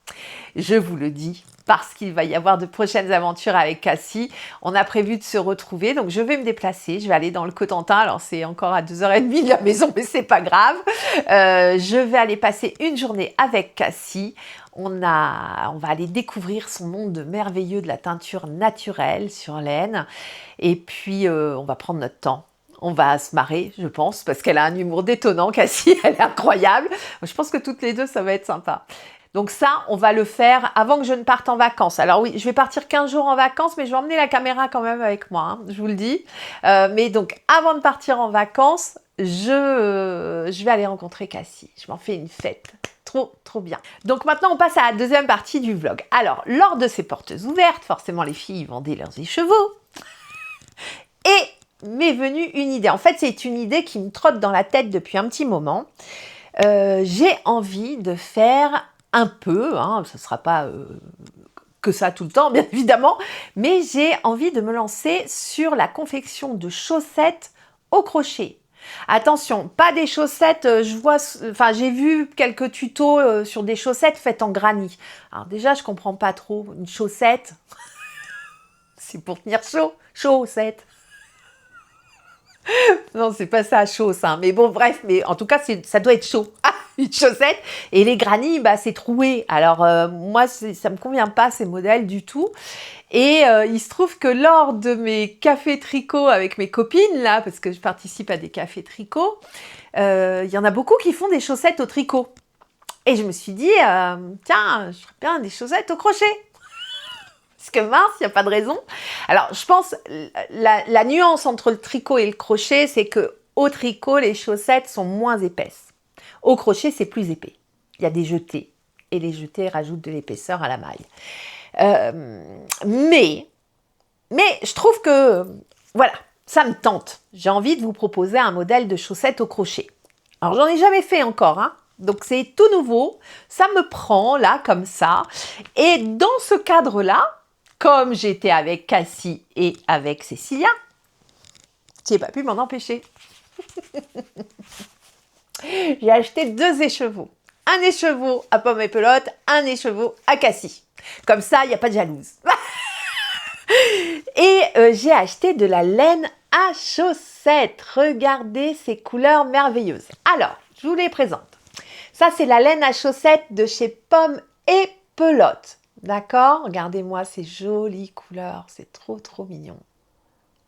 Je vous le dis, parce qu'il va y avoir de prochaines aventures avec Cassie. On a prévu de se retrouver, donc je vais me déplacer. Je vais aller dans le Cotentin. Alors, c'est encore à 2h30 de la maison, mais c'est pas grave. Je vais aller passer une journée avec Cassie. On va aller découvrir son monde merveilleux de la teinture naturelle sur laine. Et puis, on va prendre notre temps. On va se marrer, je pense, parce qu'elle a un humour détonnant, Cassie, elle est incroyable. Je pense que toutes les deux, ça va être sympa. Donc ça, on va le faire avant que je ne parte en vacances. Alors oui, je vais partir 15 jours en vacances, mais je vais emmener la caméra quand même avec moi, hein, je vous le dis. Mais donc, avant de partir en vacances, je vais aller rencontrer Cassie. Je m'en fais une fête. Trop, trop bien. Donc maintenant, on passe à la deuxième partie du vlog. Alors, lors de ces portes ouvertes, forcément, les filles vendaient leurs écheveaux. Et m'est venue une idée. En fait, c'est une idée qui me trotte dans la tête depuis un petit moment. J'ai envie de faire un peu, hein, ce ne sera pas que ça tout le temps, bien évidemment, mais j'ai envie de me lancer sur la confection de chaussettes au crochet. Attention, pas des chaussettes, j'ai vu quelques tutos sur des chaussettes faites en granit. Alors déjà, je comprends pas trop, une chaussette, c'est pour tenir chaud, chaussette. Non, c'est pas ça, chausse, hein. Mais bon, bref, mais en tout cas, ça doit être chaud. Ah, une chaussette. Et les granits, c'est troué. Alors, moi, ça me convient pas, ces modèles, du tout. Et il se trouve que lors de mes cafés tricot avec mes copines, là, parce que je participe à des cafés tricot, il y en a beaucoup qui font des chaussettes au tricot. Et je me suis dit, tiens, je ferais bien des chaussettes au crochet. Parce que mince, il n'y a pas de raison. Alors, je pense, la nuance entre le tricot et le crochet, c'est que au tricot, les chaussettes sont moins épaisses. Au crochet, c'est plus épais. Il y a des jetés. Et les jetés rajoutent de l'épaisseur à la maille. Mais je trouve que, voilà, ça me tente. J'ai envie de vous proposer un modèle de chaussettes au crochet. Alors, j'en ai jamais fait encore, hein. Donc, c'est tout nouveau. Ça me prend, là, comme ça. Et dans ce cadre-là, comme j'étais avec Cassie et avec Cécilia, j'ai pas pu m'en empêcher. J'ai acheté 2 écheveaux. Un écheveau à Pomme et Pelote, un écheveau à Cassie. Comme ça, il n'y a pas de jalouse. Et j'ai acheté de la laine à chaussettes. Regardez ces couleurs merveilleuses. Alors, je vous les présente. Ça, c'est la laine à chaussettes de chez Pomme et Pelote. D'accord? Regardez-moi ces jolies couleurs. C'est trop, trop mignon.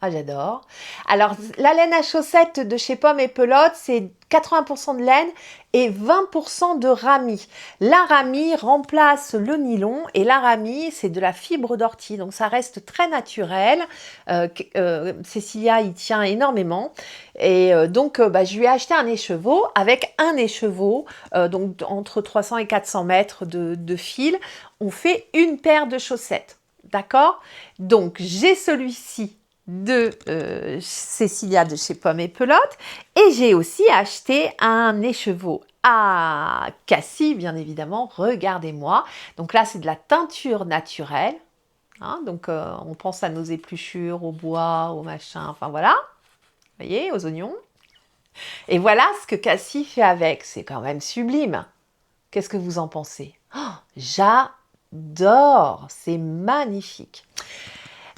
Ah, j'adore. Alors, la laine à chaussettes de chez Pommes et Pelote, c'est 80% de laine et 20% de ramie. La ramie remplace le nylon et la ramie, c'est de la fibre d'ortie. Donc, ça reste très naturel. Cécilia y tient énormément. Et donc, je lui ai acheté un écheveau avec un écheveau, donc entre 300 et 400 mètres de fil. On fait une paire de chaussettes. D'accord? Donc, j'ai celui-ci de Cécilia de chez Pommes et Pelote et j'ai aussi acheté un écheveau à Cassie, bien évidemment, regardez-moi. Donc là, c'est de la teinture naturelle, hein, donc on pense à nos épluchures, au bois, au machin, enfin voilà, vous voyez, aux oignons. Et voilà ce que Cassie fait avec, c'est quand même sublime. Qu'est-ce que vous en pensez? Oh, j'adore, c'est magnifique.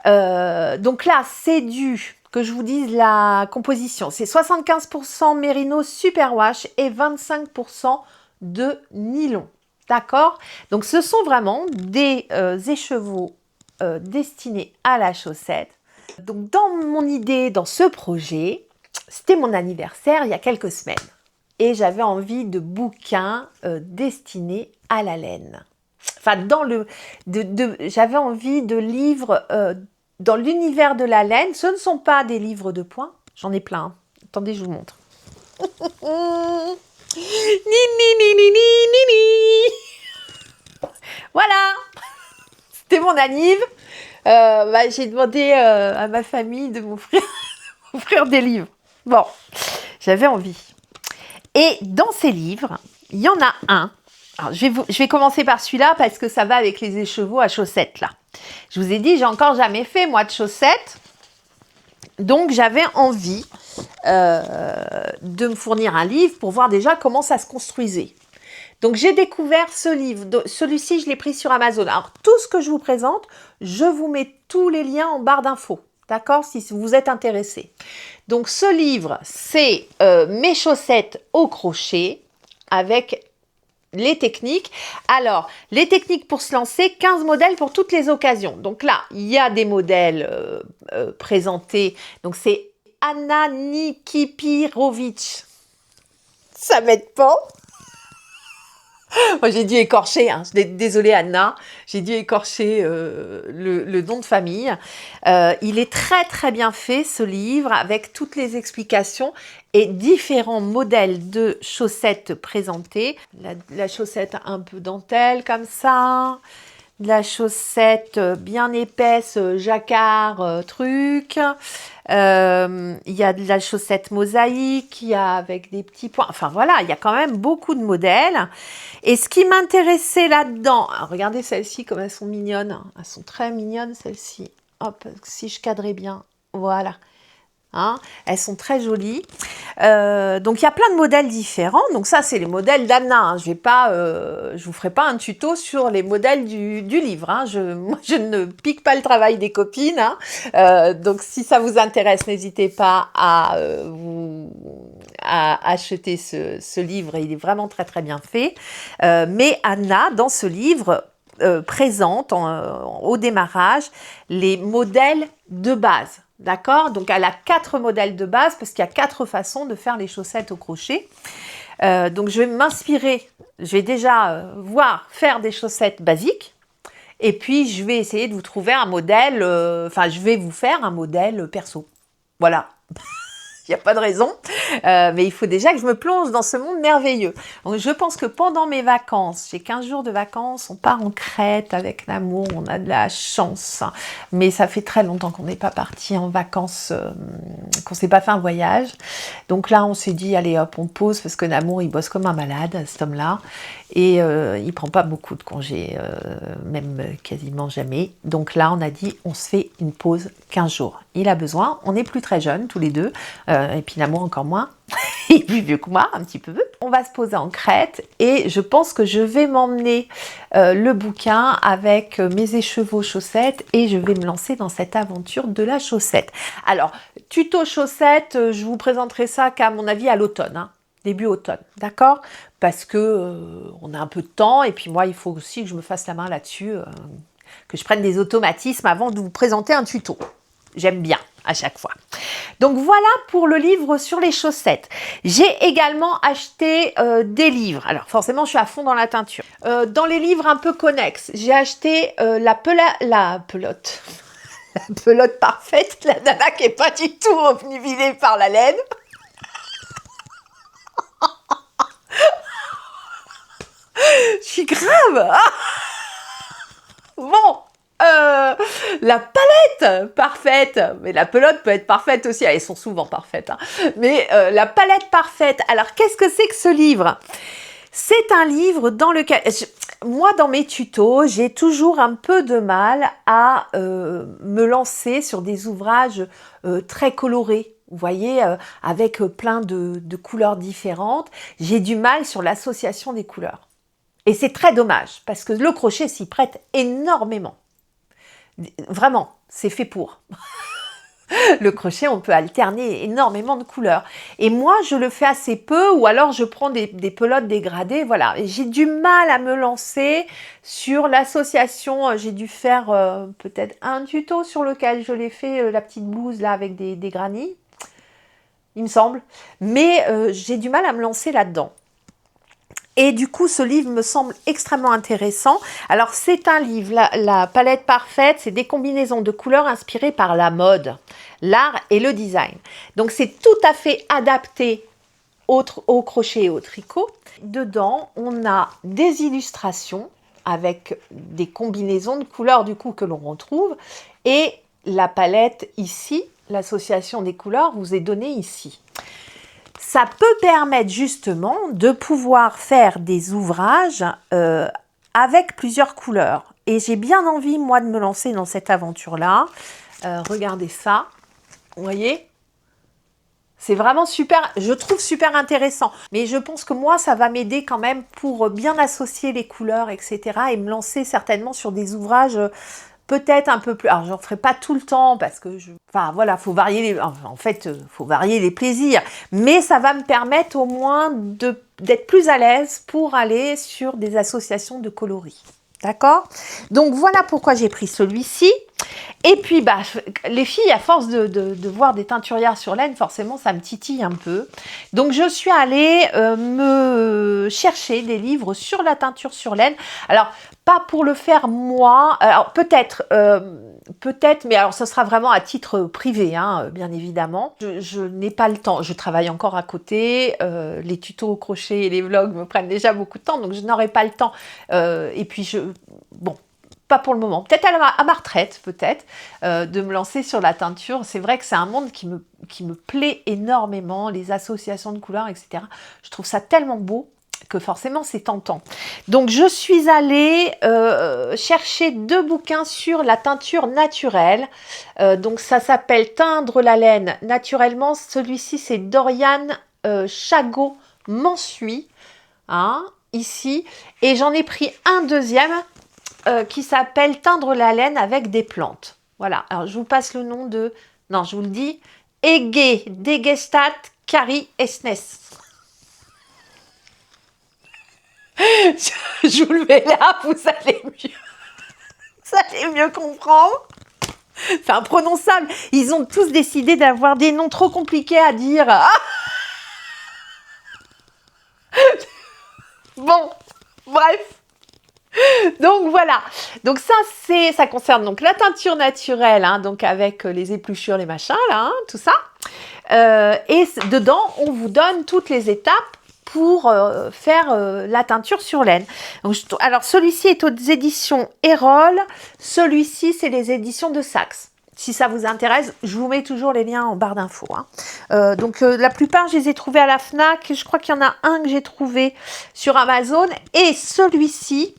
Donc là, c'est du, que je vous dise la composition, c'est 75% mérino superwash et 25% de nylon. D'accord? Donc ce sont vraiment des écheveaux destinés à la chaussette. Donc dans mon idée, dans ce projet, c'était mon anniversaire il y a quelques semaines. Et j'avais envie de bouquins destinés à la laine. Enfin, j'avais envie de livres dans l'univers de la laine. Ce ne sont pas des livres de points. J'en ai plein. Hein. Attendez, je vous montre. Voilà. C'était mon anniv. J'ai demandé à ma famille de m'offrir des livres. Bon, j'avais envie. Et dans ces livres, il y en a un. Alors, je vais commencer par celui-là parce que ça va avec les écheveaux à chaussettes là. Je vous ai dit, j'ai encore jamais fait moi de chaussettes. Donc j'avais envie de me fournir un livre pour voir déjà comment ça se construisait. Donc j'ai découvert ce livre. Celui-ci, je l'ai pris sur Amazon. Alors tout ce que je vous présente, je vous mets tous les liens en barre d'infos. D'accord? Si vous êtes intéressés. Donc ce livre, c'est Mes chaussettes au crochet avec les techniques. Alors, les techniques pour se lancer, 15 modèles pour toutes les occasions. Donc là, il y a des modèles présentés. Donc c'est Anna Nikipirovic. Ça m'aide pas. Moi, j'ai dû écorcher, hein. Désolée Anna, j'ai dû écorcher le nom de famille. Il est très très bien fait ce livre avec toutes les explications et différents modèles de chaussettes présentés. La chaussette un peu dentelle comme ça, la chaussette bien épaisse, jacquard, truc. Il y a de la chaussette mosaïque, il y a avec des petits points. Enfin voilà, il y a quand même beaucoup de modèles. Et ce qui m'intéressait là-dedans, regardez celles-ci comme elles sont mignonnes. Elles sont très mignonnes celles-ci. Hop, si je cadrais bien, voilà. Hein, elles sont très jolies. Donc il y a plein de modèles différents. Donc ça c'est les modèles d'Anna. Hein. Je vous ferai pas un tuto sur les modèles du livre. Hein. Moi je ne pique pas le travail des copines. Hein. Donc si ça vous intéresse, n'hésitez pas à acheter ce livre. Il est vraiment très très bien fait. Mais Anna dans ce livre présente au démarrage les modèles de base. D'accord? Donc, elle a 4 modèles de base parce qu'il y a 4 façons de faire les chaussettes au crochet. Donc, je vais m'inspirer. Je vais déjà faire des chaussettes basiques. Et puis, je vais essayer de vous trouver un modèle. Je vais vous faire un modèle perso. Voilà. Il n'y a pas de raison, mais il faut déjà que je me plonge dans ce monde merveilleux. Donc, je pense que pendant mes vacances, j'ai 15 jours de vacances, on part en Crète avec l'amour, on a de la chance. Mais ça fait très longtemps qu'on n'est pas parti en vacances, qu'on ne s'est pas fait un voyage. Donc là, on s'est dit, allez hop, on pose, parce que l'amour, il bosse comme un malade, cet homme-là. Et il ne prend pas beaucoup de congés, même quasiment jamais. Donc là, on a dit, on se fait une pause 15 jours. Il a besoin, on n'est plus très jeunes tous les deux, et puis l'amour encore moins. Il est plus vieux que moi, un petit peu. On va se poser en Crète et je pense que je vais m'emmener le bouquin avec mes écheveaux chaussettes et je vais me lancer dans cette aventure de la chaussette. Alors, tuto chaussettes, je vous présenterai ça qu'à mon avis à l'automne, hein. Début automne, d'accord? Parce que on a un peu de temps et puis moi, il faut aussi que je me fasse la main là-dessus, que je prenne des automatismes avant de vous présenter un tuto. J'aime bien. à chaque fois. Donc voilà pour le livre sur les chaussettes. J'ai également acheté des livres. Alors forcément, je suis à fond dans la teinture. Dans les livres un peu connexes, j'ai acheté la pelote. La pelote parfaite, la nana qui n'est pas du tout obnubilée par la laine. Je suis grave. Bon, la palette parfaite, mais la pelote peut être parfaite aussi, elles sont souvent parfaites, hein. Mais la palette parfaite, alors qu'est-ce que c'est que ce livre? C'est un livre dans lequel, moi dans mes tutos, j'ai toujours un peu de mal à me lancer sur des ouvrages très colorés. Vous voyez, avec plein de couleurs différentes, j'ai du mal sur l'association des couleurs. Et c'est très dommage, parce que le crochet s'y prête énormément. Vraiment, c'est fait pour. Le crochet, on peut alterner énormément de couleurs. Et moi, je le fais assez peu, ou alors je prends des pelotes dégradées, voilà. Et j'ai du mal à me lancer sur l'association. J'ai dû faire peut-être un tuto sur lequel je l'ai fait, la petite blouse là avec des granits, il me semble. Mais j'ai du mal à me lancer là-dedans. Et du coup, ce livre me semble extrêmement intéressant. Alors, c'est un livre, la palette parfaite, c'est des combinaisons de couleurs inspirées par la mode, l'art et le design. Donc, c'est tout à fait adapté au crochet et au tricot. Dedans, on a des illustrations avec des combinaisons de couleurs du coup que l'on retrouve. Et la palette ici, l'association des couleurs, vous est donnée ici. Ça peut permettre justement de pouvoir faire des ouvrages avec plusieurs couleurs. Et j'ai bien envie, moi, de me lancer dans cette aventure-là. Regardez ça, vous voyez? C'est vraiment super, je trouve super intéressant. Mais je pense que moi, ça va m'aider quand même pour bien associer les couleurs, etc. Et me lancer certainement sur des ouvrages peut-être un peu plus... Alors, j'en ferai pas tout le temps parce que Enfin, voilà, faut varier faut varier les plaisirs. Mais ça va me permettre au moins d'être plus à l'aise pour aller sur des associations de coloris. D'accord? Donc, voilà pourquoi j'ai pris celui-ci. Et puis, bah, les filles, à force de voir des teinturières sur laine, forcément, ça me titille un peu. Donc, je suis allée me chercher des livres sur la teinture sur laine. Alors, pas pour le faire moi. Alors, peut-être, mais alors, ce sera vraiment à titre privé, hein, bien évidemment. Je n'ai pas le temps. Je travaille encore à côté. Les tutos au crochet et les vlogs me prennent déjà beaucoup de temps, donc je n'aurai pas le temps. Et puis, bon, pas pour le moment. Peut-être à ma retraite, peut-être, de me lancer sur la teinture. C'est vrai que c'est un monde qui me plaît énormément, les associations de couleurs, etc. Je trouve ça tellement beau que forcément c'est tentant. Donc je suis allée chercher 2 bouquins sur la teinture naturelle. Donc ça s'appelle Teindre la laine naturellement. Celui-ci c'est Dorian Chagot-Mansuy, hein, ici. Et j'en ai pris un deuxième qui s'appelle Teindre la laine avec des plantes. Voilà, alors je vous passe le nom de... Non, je vous le dis. Ege Degestat Kari Esnes. Je vous le mets là, vous allez mieux comprendre. C'est imprononçable. Ils ont tous décidé d'avoir des noms trop compliqués à dire. Ah bon, bref. Donc voilà, donc ça concerne donc la teinture naturelle, hein, donc avec les épluchures, les machins là, hein, tout ça. Et dedans, on vous donne toutes les étapes pour faire la teinture sur laine. Donc, alors celui-ci est aux éditions Erol, celui-ci c'est les éditions de Saxe. Si ça vous intéresse, je vous mets toujours les liens en barre d'infos. Hein. Donc la plupart, je les ai trouvés à la Fnac. Je crois qu'il y en a un que j'ai trouvé sur Amazon. Et celui-ci,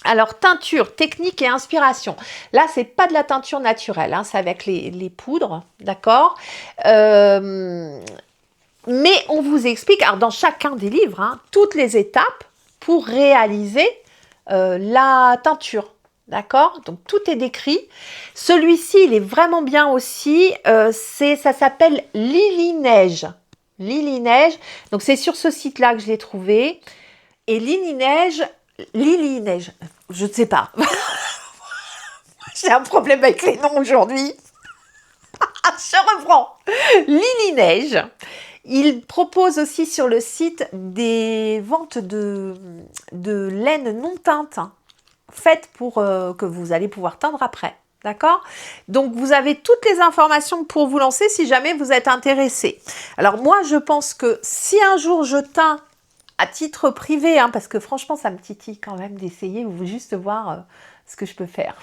alors teinture, technique et inspiration. Là, c'est pas de la teinture naturelle, hein, c'est avec les poudres, d'accord. Mais on vous explique, alors dans chacun des livres, hein, toutes les étapes pour réaliser la teinture. D'accord? Donc, tout est décrit. Celui-ci, il est vraiment bien aussi. Ça s'appelle Lily Neige. Lily Neige. Donc, c'est sur ce site-là que je l'ai trouvé. Et Lily Neige, je ne sais pas. J'ai un problème avec les noms aujourd'hui. Je reprends. Lily Neige. Il propose aussi sur le site des ventes de laine non teinte, faites pour que vous allez pouvoir teindre après. D'accord? Donc, vous avez toutes les informations pour vous lancer si jamais vous êtes intéressé. Alors, moi, je pense que si un jour je teins à titre privé, hein, parce que franchement, ça me titille quand même d'essayer ou juste voir ce que je peux faire.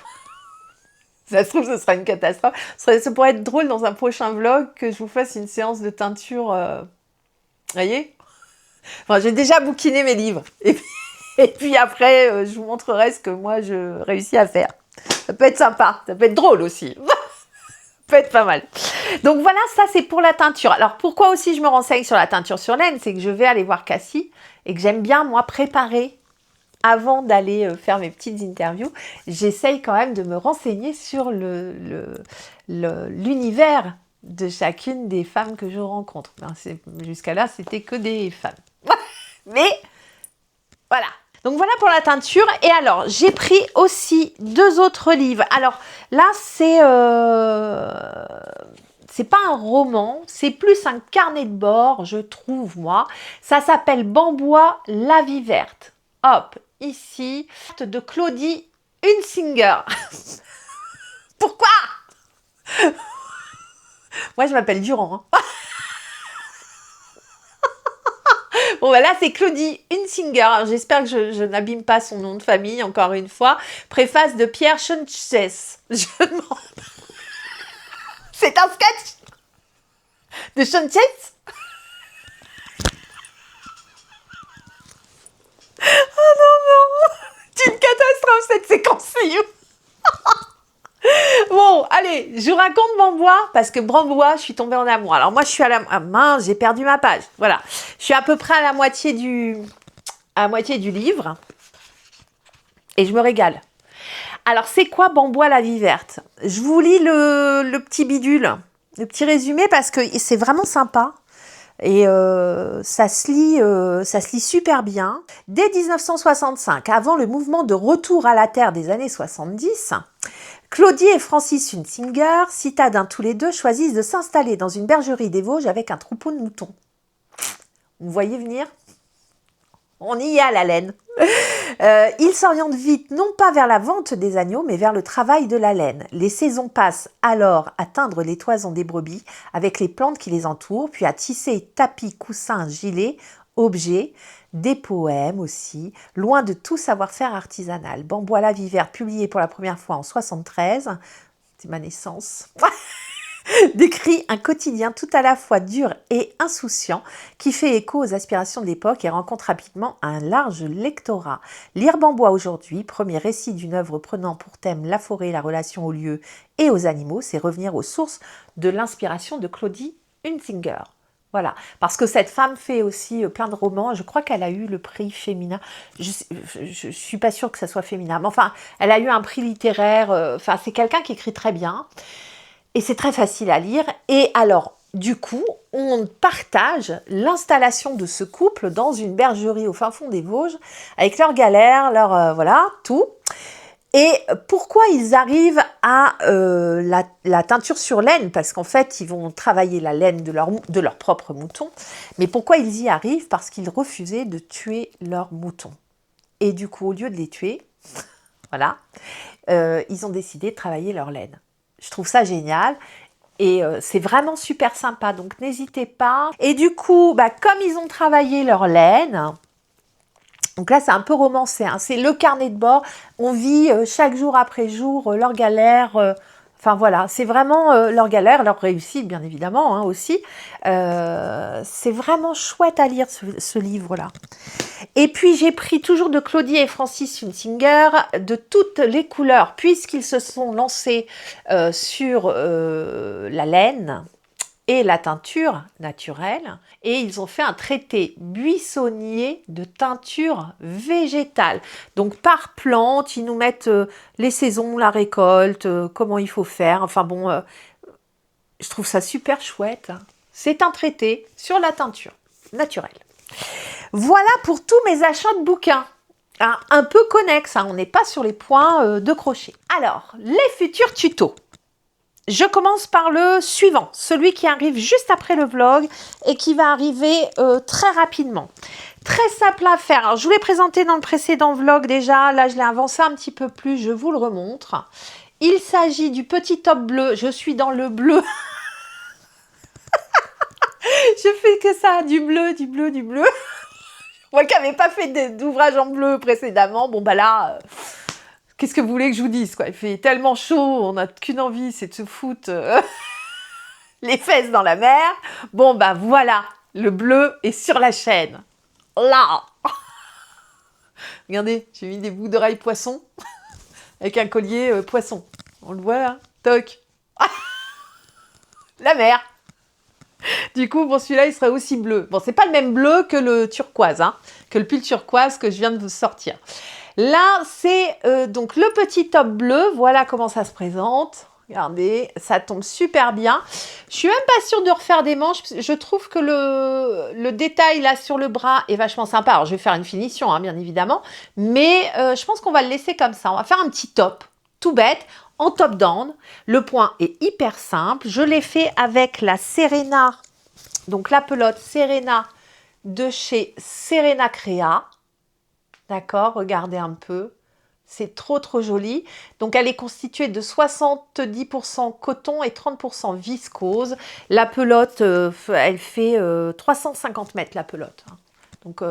Ça se trouve, ce sera une catastrophe. Ça pourrait être drôle dans un prochain vlog que je vous fasse une séance de teinture. Voyez? Enfin, j'ai déjà bouquiné mes livres. Et puis après, je vous montrerai ce que moi, je réussis à faire. Ça peut être sympa. Ça peut être drôle aussi. Ça peut être pas mal. Donc voilà, ça c'est pour la teinture. Alors pourquoi aussi je me renseigne sur la teinture sur laine? C'est que je vais aller voir Cassie et que j'aime bien, moi, préparer avant d'aller faire mes petites interviews. J'essaye quand même de me renseigner sur l'univers de chacune des femmes que je rencontre. Jusqu'à là, c'était que des femmes. Mais voilà. Donc voilà pour la teinture. Et alors, j'ai pris aussi 2 autres livres. Alors là, c'est pas un roman, c'est plus un carnet de bord, je trouve, moi. Ça s'appelle Bambois, la vie verte. Hop, ici, de Claudie Hunsinger. Pourquoi? Moi, je m'appelle Durand. Hein. Bon, bah là, c'est Claudie Hunsinger. J'espère que je n'abîme pas son nom de famille, encore une fois. Préface de Pierre Schoenches. C'est un sketch de Schoenches. Oh non, c'est une catastrophe cette séquence. Bon, allez, je vous raconte Bambois, parce que Bambois, je suis tombée en amour. Alors moi, je suis à la... Ah, mince, j'ai perdu ma page. Voilà, je suis à peu près à la moitié du livre. Et je me régale. Alors, c'est quoi Bambois, la vie verte? Je vous lis le petit bidule, le petit résumé, parce que c'est vraiment sympa. Et ça se lit super bien. Dès 1965, avant le mouvement de retour à la Terre des années 70, Claudie et Francis Hunsinger, citadins tous les deux, choisissent de s'installer dans une bergerie des Vosges avec un troupeau de moutons. Vous voyez venir? On y est à la laine. Ils s'orientent vite, non pas vers la vente des agneaux, mais vers le travail de la laine. Les saisons passent alors à teindre les toisons des brebis avec les plantes qui les entourent, puis à tisser tapis, coussins, gilets, objets, des poèmes aussi, loin de tout savoir-faire artisanal. Bambois, la vie verte, publié pour la première fois en 1973, c'est ma naissance, décrit un quotidien tout à la fois dur et insouciant qui fait écho aux aspirations de l'époque et rencontre rapidement un large lectorat. Lire Bambois aujourd'hui, premier récit d'une œuvre prenant pour thème la forêt, la relation aux lieux et aux animaux, c'est revenir aux sources de l'inspiration de Claudie Hunsinger. Voilà, parce que cette femme fait aussi plein de romans. Je crois qu'elle a eu le prix féminin. Je suis pas sûre que ça soit féminin, mais enfin, elle a eu un prix littéraire. Enfin, c'est quelqu'un qui écrit très bien. Et c'est très facile à lire. Et alors, du coup, on partage l'installation de ce couple dans une bergerie au fin fond des Vosges, avec leurs galères, voilà, tout. Et pourquoi ils arrivent à la teinture sur laine? Parce qu'en fait, ils vont travailler la laine de leurs propres moutons. Mais pourquoi ils y arrivent? Parce qu'ils refusaient de tuer leurs moutons. Et du coup, au lieu de les tuer, voilà, ils ont décidé de travailler leur laine. Je trouve ça génial. Et c'est vraiment super sympa. Donc, n'hésitez pas. Et du coup, comme ils ont travaillé leur laine... Donc là, c'est un peu romancé, hein. C'est le carnet de bord. On vit chaque jour après jour leurs galères. Enfin voilà, c'est vraiment leurs galères, leurs réussites, bien évidemment, hein, aussi. C'est vraiment chouette à lire, ce livre-là. Et puis, j'ai pris toujours de Claudie et Francis Hunsinger, de toutes les couleurs, puisqu'ils se sont lancés sur la laine et la teinture naturelle, et ils ont fait un traité buissonnier de teinture végétale. Donc par plante, ils nous mettent les saisons, la récolte, comment il faut faire. Enfin bon, je trouve ça super chouette. C'est un traité sur la teinture naturelle. Voilà pour tous mes achats de bouquins. Un peu connexes, hein, on n'est pas sur les points de crochet. Alors, les futurs tutos. je commence par le suivant, celui qui arrive juste après le vlog et qui va arriver très rapidement. Très simple à faire. Alors, je vous l'ai présenté dans le précédent vlog déjà. Là, je l'ai avancé un petit peu plus. Je vous le remontre. Il s'agit du petit top bleu. Je suis dans le bleu. Je fais que ça. Du bleu, du bleu, du bleu. Moi qui n'avais pas fait d'ouvrage en bleu précédemment. Bon, bah là, qu'est-ce que vous voulez que je vous dise, quoi? Il fait tellement chaud. On n'a qu'une envie, c'est de se foutre les fesses dans la mer. Bon, bah voilà. Le bleu est sur la chaîne. Là, regardez, j'ai mis des bouts d'oreilles poisson avec un collier poisson. On le voit là, toc. La mer. Du coup, bon, celui-là, il serait aussi bleu. Bon, c'est pas le même bleu que le turquoise, hein, que le pull turquoise que je viens de vous sortir. Là, c'est donc le petit top bleu. Voilà comment ça se présente. Regardez, ça tombe super bien. Je suis même pas sûre de refaire des manches. Je trouve que le détail là sur le bras est vachement sympa. Alors, je vais faire une finition, hein, bien évidemment. Mais je pense qu'on va le laisser comme ça. On va faire un petit top, tout bête, en top down. Le point est hyper simple. Je l'ai fait avec la Serena, donc la pelote Serena de chez Serena Crea. D'accord, regardez un peu. C'est trop joli. Donc, elle est constituée de 70% coton et 30% viscose. La pelote, elle fait 350 mètres, la pelote. Donc,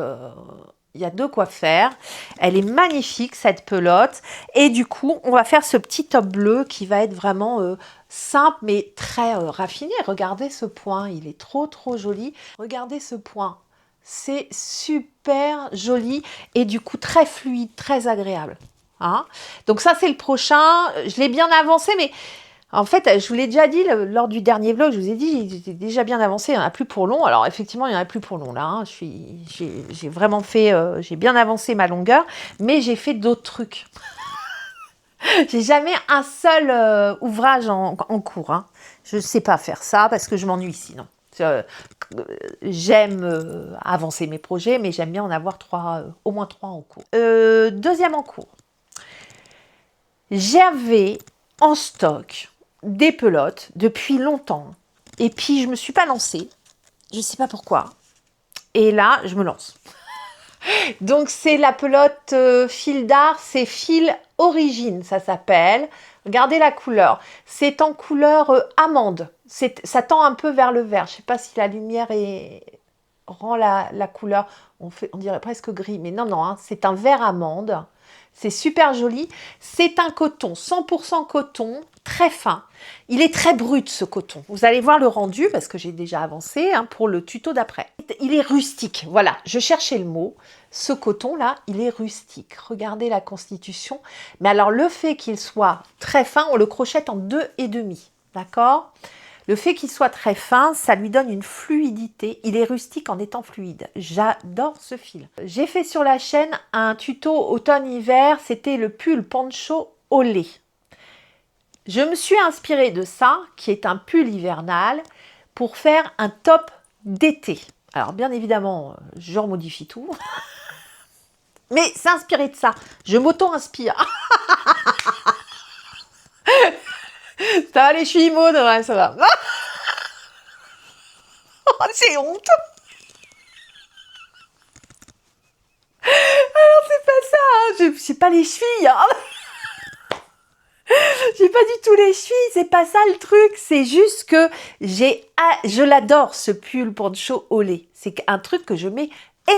il y a de quoi faire. Elle est magnifique, cette pelote. Et du coup, on va faire ce petit top bleu qui va être vraiment simple, mais très raffiné. Regardez ce point, il est trop joli. Regardez ce point. C'est super joli et du coup, très fluide, très agréable. Hein, donc ça c'est le prochain, je l'ai bien avancé, mais en fait je vous l'ai déjà dit lors du dernier vlog, je vous ai dit j'étais déjà bien avancé, il n'y en a plus pour long. Alors effectivement il n'y en a plus pour long là, hein. J'ai vraiment fait, j'ai bien avancé ma longueur, mais j'ai fait d'autres trucs. J'ai jamais un seul ouvrage en cours, hein. Je ne sais pas faire ça parce que je m'ennuie sinon. J'aime avancer mes projets, mais j'aime bien en avoir au moins 3 en cours. Deuxième en cours. J'avais en stock des pelotes depuis longtemps. Et puis, je ne me suis pas lancée. Je ne sais pas pourquoi. Et là, je me lance. Donc, c'est la pelote fil d'art. C'est fil origine, ça s'appelle. Regardez la couleur. C'est en couleur amande. Ça tend un peu vers le vert. Je ne sais pas si la lumière rend la couleur. On dirait presque gris. Mais non, hein, c'est un vert amande. C'est super joli. C'est un coton, 100% coton, très fin. Il est très brut ce coton. Vous allez voir le rendu parce que j'ai déjà avancé hein, pour le tuto d'après. Il est rustique. Voilà, je cherchais le mot. Ce coton-là, il est rustique. Regardez la constitution. Mais alors, le fait qu'il soit très fin, on le crochette en 2,5. D'accord ? Le fait qu'il soit très fin, ça lui donne une fluidité. Il est rustique en étant fluide. J'adore ce fil. J'ai fait sur la chaîne un tuto automne-hiver. C'était le pull poncho au lait. Je me suis inspirée de ça, qui est un pull hivernal, pour faire un top d'été. Alors, bien évidemment, je remodifie tout. Mais c'est inspiré de ça. Je m'auto-inspire. Ça va les chuimots, ouais, ça va. Oh, j'ai honte. Alors, c'est pas ça. Hein. J'ai pas les chevilles. Hein. J'ai pas du tout les chevilles. C'est pas ça le truc. C'est juste que je l'adore, ce pull poncho au lait. C'est un truc que je mets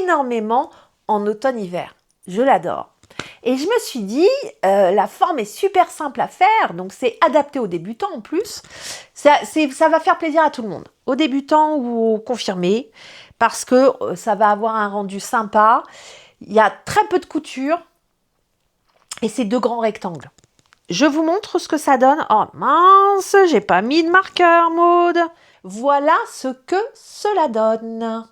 énormément en automne-hiver. Je l'adore. Et je me suis dit, la forme est super simple à faire, donc c'est adapté aux débutants en plus. Ça va faire plaisir à tout le monde, aux débutants ou aux confirmés, parce que ça va avoir un rendu sympa. Il y a très peu de couture et c'est 2 grands rectangles. Je vous montre ce que ça donne. Oh mince, j'ai pas mis de marqueur, Maude. Voilà ce que cela donne.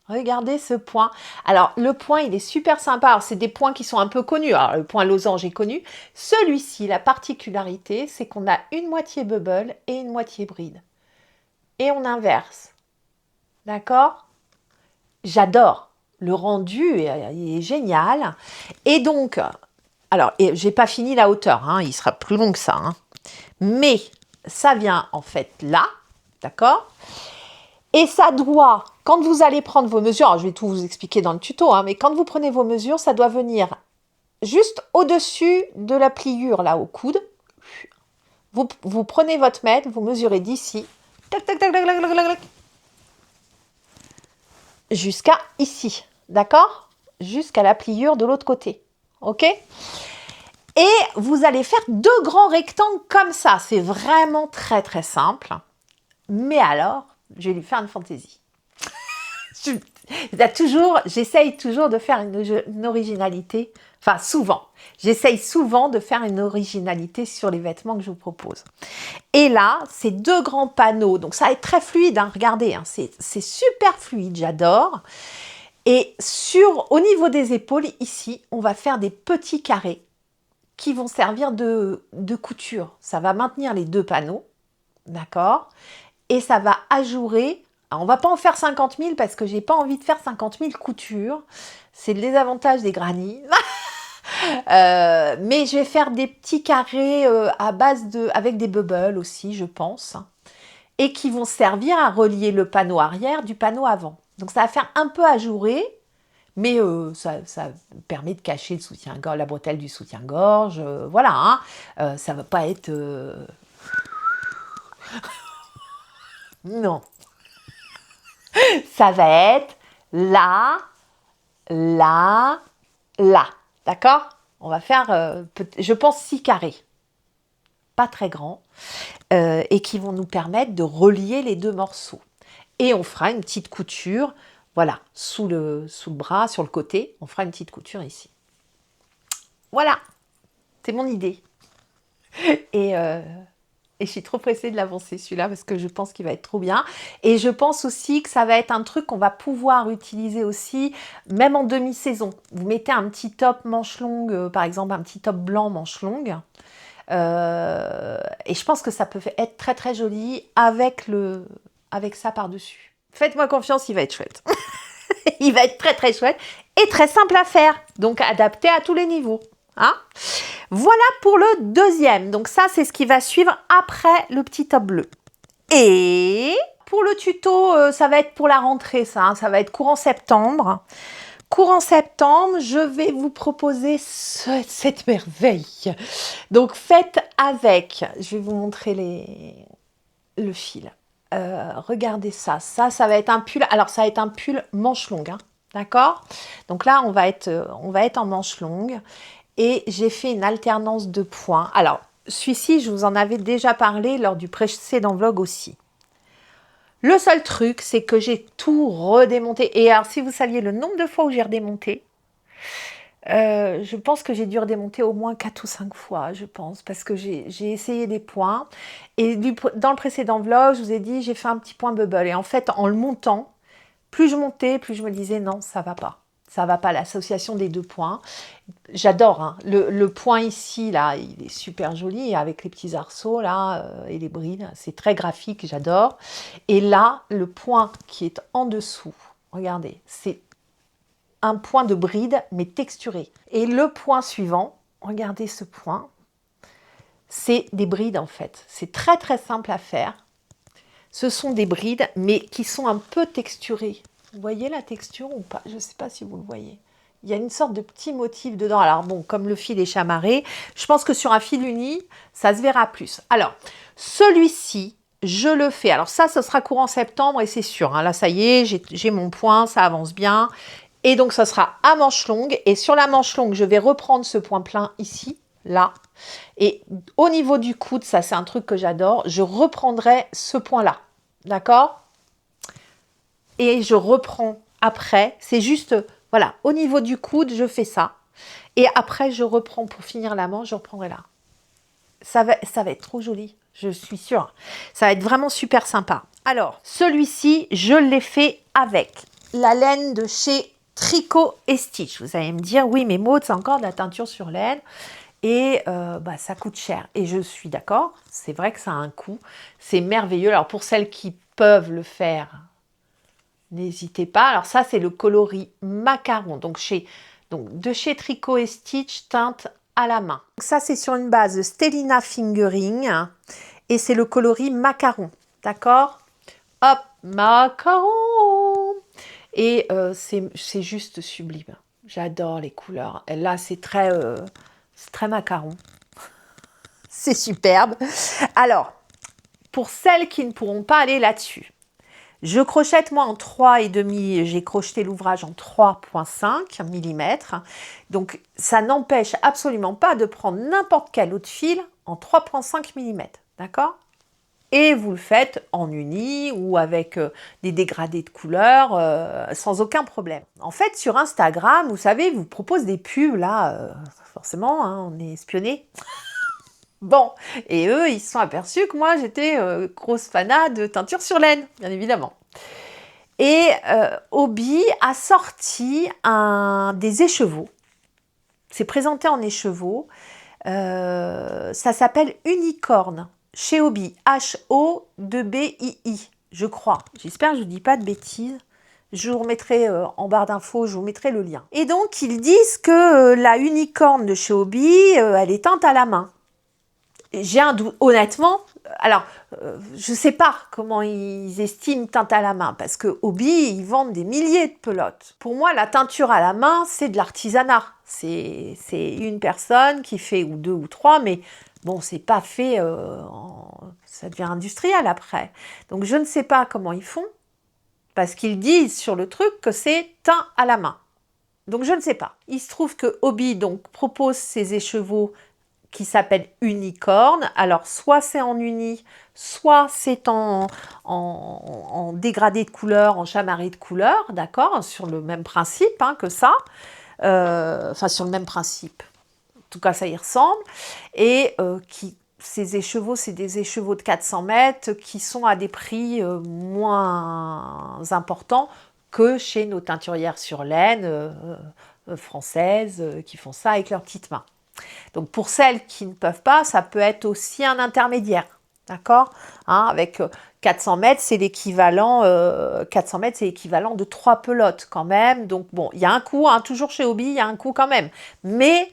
Regardez ce point. Alors, le point, il est super sympa. Alors, c'est des points qui sont un peu connus. Alors, le point losange est connu. Celui-ci, la particularité, c'est qu'on a une moitié bubble et une moitié bride. Et on inverse. D'accord ? J'adore. Le rendu est génial. Et donc, alors, j'ai pas fini la hauteur. Hein, il sera plus long que ça. Hein. Mais, ça vient en fait là, d'accord? Et ça doit, quand vous allez prendre vos mesures, alors je vais tout vous expliquer dans le tuto, hein, mais quand vous prenez vos mesures, ça doit venir juste au-dessus de la pliure, là, au coude. Vous prenez votre mètre, vous mesurez d'ici, tac, tac, tac, tac, tac, tac, tac, tac, jusqu'à ici, d'accord? Jusqu'à la pliure de l'autre côté, ok? Et vous allez faire 2 grands rectangles comme ça. C'est vraiment très, très simple. Mais alors, je vais lui faire une fantaisie. J'essaye toujours de faire une originalité. Enfin, souvent. J'essaye souvent de faire une originalité sur les vêtements que je vous propose. Et là, c'est 2 grands panneaux. Donc, ça va être très fluide. Hein, regardez, hein, c'est super fluide. J'adore. Et au niveau des épaules, ici, on va faire des petits carrés qui vont servir de couture. Ça va maintenir les 2 panneaux. D'accord? Et ça va ajourer. Alors, on va pas en faire 50 000 parce que j'ai pas envie de faire 50 000 coutures. C'est le désavantage des granny. Mais je vais faire des petits carrés avec des bubbles aussi, je pense. Et qui vont servir à relier le panneau arrière du panneau avant. Donc ça va faire un peu ajourer. Mais ça permet de cacher le soutien-gorge, la bretelle du soutien-gorge. Voilà, hein. Ça va pas être... Non. Ça va être là, là, là. D'accord? On va faire, je pense, 6 carrés. Pas très grands. Et qui vont nous permettre de relier les 2 morceaux. Et on fera une petite couture, voilà, sous le bras, sur le côté. On fera une petite couture ici. Voilà. C'est mon idée. Et je suis trop pressée de l'avancer celui-là parce que je pense qu'il va être trop bien. Et je pense aussi que ça va être un truc qu'on va pouvoir utiliser aussi, même en demi-saison. Vous mettez un petit top manche longue, par exemple un petit top blanc manche longue. Et je pense que ça peut être très très joli avec ça par-dessus. Faites-moi confiance, il va être chouette. Il va être très très chouette et très simple à faire. Donc adapté à tous les niveaux. Hein? Voilà pour le deuxième. Donc ça, c'est ce qui va suivre après le petit top bleu. Et pour le tuto, ça va être pour la rentrée, ça. Hein, ça va être courant septembre. Courant septembre, je vais vous proposer cette merveille. Donc faites avec. Je vais vous montrer le fil. Regardez ça. Ça va être un pull. Alors ça va être un pull manche longue. Hein, d'accord? Donc là, on va être en manche longue. Et j'ai fait une alternance de points. Alors, celui-ci, je vous en avais déjà parlé lors du précédent vlog aussi. Le seul truc, c'est que j'ai tout redémonté. Et alors, si vous saviez le nombre de fois où j'ai redémonté, je pense que j'ai dû redémonter au moins 4 ou 5 fois, je pense, parce que j'ai essayé des points. Et dans le précédent vlog, je vous ai dit, j'ai fait un petit point bubble. Et en fait, en le montant, plus je montais, plus je me disais, non, ça va pas. Ça va pas, l'association des 2 points. J'adore, hein. Le point ici, là, il est super joli, avec les petits arceaux, là, et les brides. C'est très graphique, j'adore. Et là, le point qui est en dessous, regardez, c'est un point de bride, mais texturé. Et le point suivant, regardez ce point, c'est des brides, en fait. C'est très, très simple à faire. Ce sont des brides, mais qui sont un peu texturées. Vous voyez la texture ou pas? Je ne sais pas si vous le voyez. Il y a une sorte de petit motif dedans. Alors bon, comme le fil est chamarré, je pense que sur un fil uni, ça se verra plus. Alors, celui-ci, je le fais. Alors ça, ce sera courant septembre et c'est sûr. Hein, là, ça y est, j'ai mon point, ça avance bien. Et donc, ça sera à manche longue. Et sur la manche longue, je vais reprendre ce point plein ici, là. Et au niveau du coude, ça c'est un truc que j'adore, je reprendrai ce point-là. D'accord? Et je reprends après, c'est juste, voilà, au niveau du coude, je fais ça. Et après, je reprends pour finir la manche, je reprendrai là. Ça va être trop joli, je suis sûre. Ça va être vraiment super sympa. Alors, celui-ci, je l'ai fait avec la laine de chez Tricot & Stitch. Vous allez me dire, oui, mais Maud, c'est encore de la teinture sur laine. Et ça coûte cher. Et je suis d'accord, c'est vrai que ça a un coût. C'est merveilleux. Alors, pour celles qui peuvent le faire, n'hésitez pas. Alors ça, c'est le coloris macaron. Donc de chez Tricot & Stitch, teinte à la main. Donc ça, c'est sur une base de Stellina Fingering. et c'est le coloris macaron, d'accord? Hop, macaron. Et c'est juste sublime. J'adore les couleurs. Et là, c'est très macaron. C'est superbe. Alors, pour celles qui ne pourront pas aller là-dessus, je crochette moi en 3,5, j'ai crocheté l'ouvrage en 3,5 mm. Donc, ça n'empêche absolument pas de prendre n'importe quel autre fil en 3,5 mm. D'accord? Et vous le faites en uni ou avec des dégradés de couleurs sans aucun problème. En fait, sur Instagram, vous savez, ils vous proposent des pubs, là, forcément, hein, on est espionnés. Bon, et eux, ils se sont aperçus que moi, j'étais grosse fanat de teinture sur laine, bien évidemment. Et Hobbii a sorti des écheveaux. C'est présenté en écheveau. Ça s'appelle Unicorn. Chez Hobbii, H-O-2-B-I-I, je crois. J'espère que je ne dis pas de bêtises. Je vous remettrai en barre d'infos, je vous mettrai le lien. Et donc, ils disent que la unicorne de chez Hobbii, elle est teinte à la main. J'ai un doute, honnêtement. Alors, je ne sais pas comment ils estiment teinte à la main, parce que Hobbii, ils vendent des milliers de pelotes. Pour moi, la teinture à la main, c'est de l'artisanat. C'est une personne qui fait, ou deux ou trois, mais bon, c'est pas fait, ça devient industriel après. Donc, je ne sais pas comment ils font, parce qu'ils disent sur le truc que c'est teint à la main. Donc, je ne sais pas. Il se trouve que Hobbii donc, propose ces écheveaux qui s'appellent Unicorn. Alors, soit c'est en uni, soit c'est en dégradé de couleur, en chamarré de couleur, d'accord, sur le même principe hein, que ça. Enfin, sur le même principe. En tout cas, ça y ressemble. Et ces écheveaux, c'est des écheveaux de 400 mètres qui sont à des prix moins importants que chez nos teinturières sur laine françaises qui font ça avec leurs petites mains. Donc, pour celles qui ne peuvent pas, ça peut être aussi un intermédiaire. D'accord hein, avec 400 mètres, c'est l'équivalent 400 mètres, c'est l'équivalent de 3 pelotes quand même. Donc, bon, il y a un coût, hein, toujours chez Hobbii, il y a un coût quand même. Mais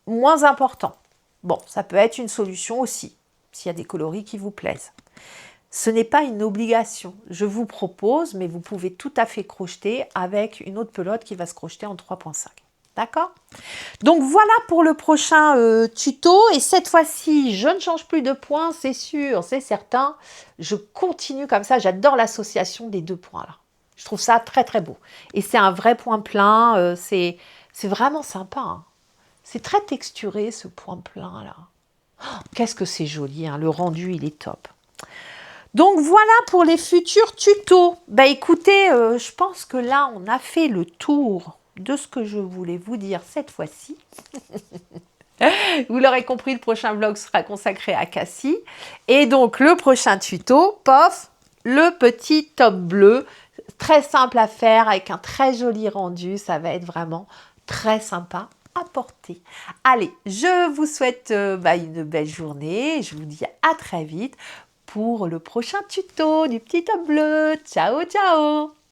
moins important. Bon, ça peut être une solution aussi, s'il y a des coloris qui vous plaisent. Ce n'est pas une obligation. Je vous propose, mais vous pouvez tout à fait crocheter avec une autre pelote qui va se crocheter en 3,5. D'accord? Donc voilà pour le prochain tuto. Et cette fois-ci, je ne change plus de points, c'est sûr, c'est certain. Je continue comme ça. J'adore l'association des deux points là. Je trouve ça très très beau. Et c'est un vrai point plein. C'est vraiment sympa. Hein. C'est très texturé ce point plein là. Oh, qu'est-ce que c'est joli. Hein. Le rendu, il est top. Donc voilà pour les futurs tutos. Bah écoutez, je pense que là, on a fait le tour de ce que je voulais vous dire cette fois-ci. Vous l'aurez compris, le prochain vlog sera consacré à Cassie. Et donc, le prochain tuto, pof, le petit top bleu. Très simple à faire, avec un très joli rendu. Ça va être vraiment très sympa à porter. Allez, je vous souhaite une belle journée. Je vous dis à très vite pour le prochain tuto du petit top bleu. Ciao, ciao!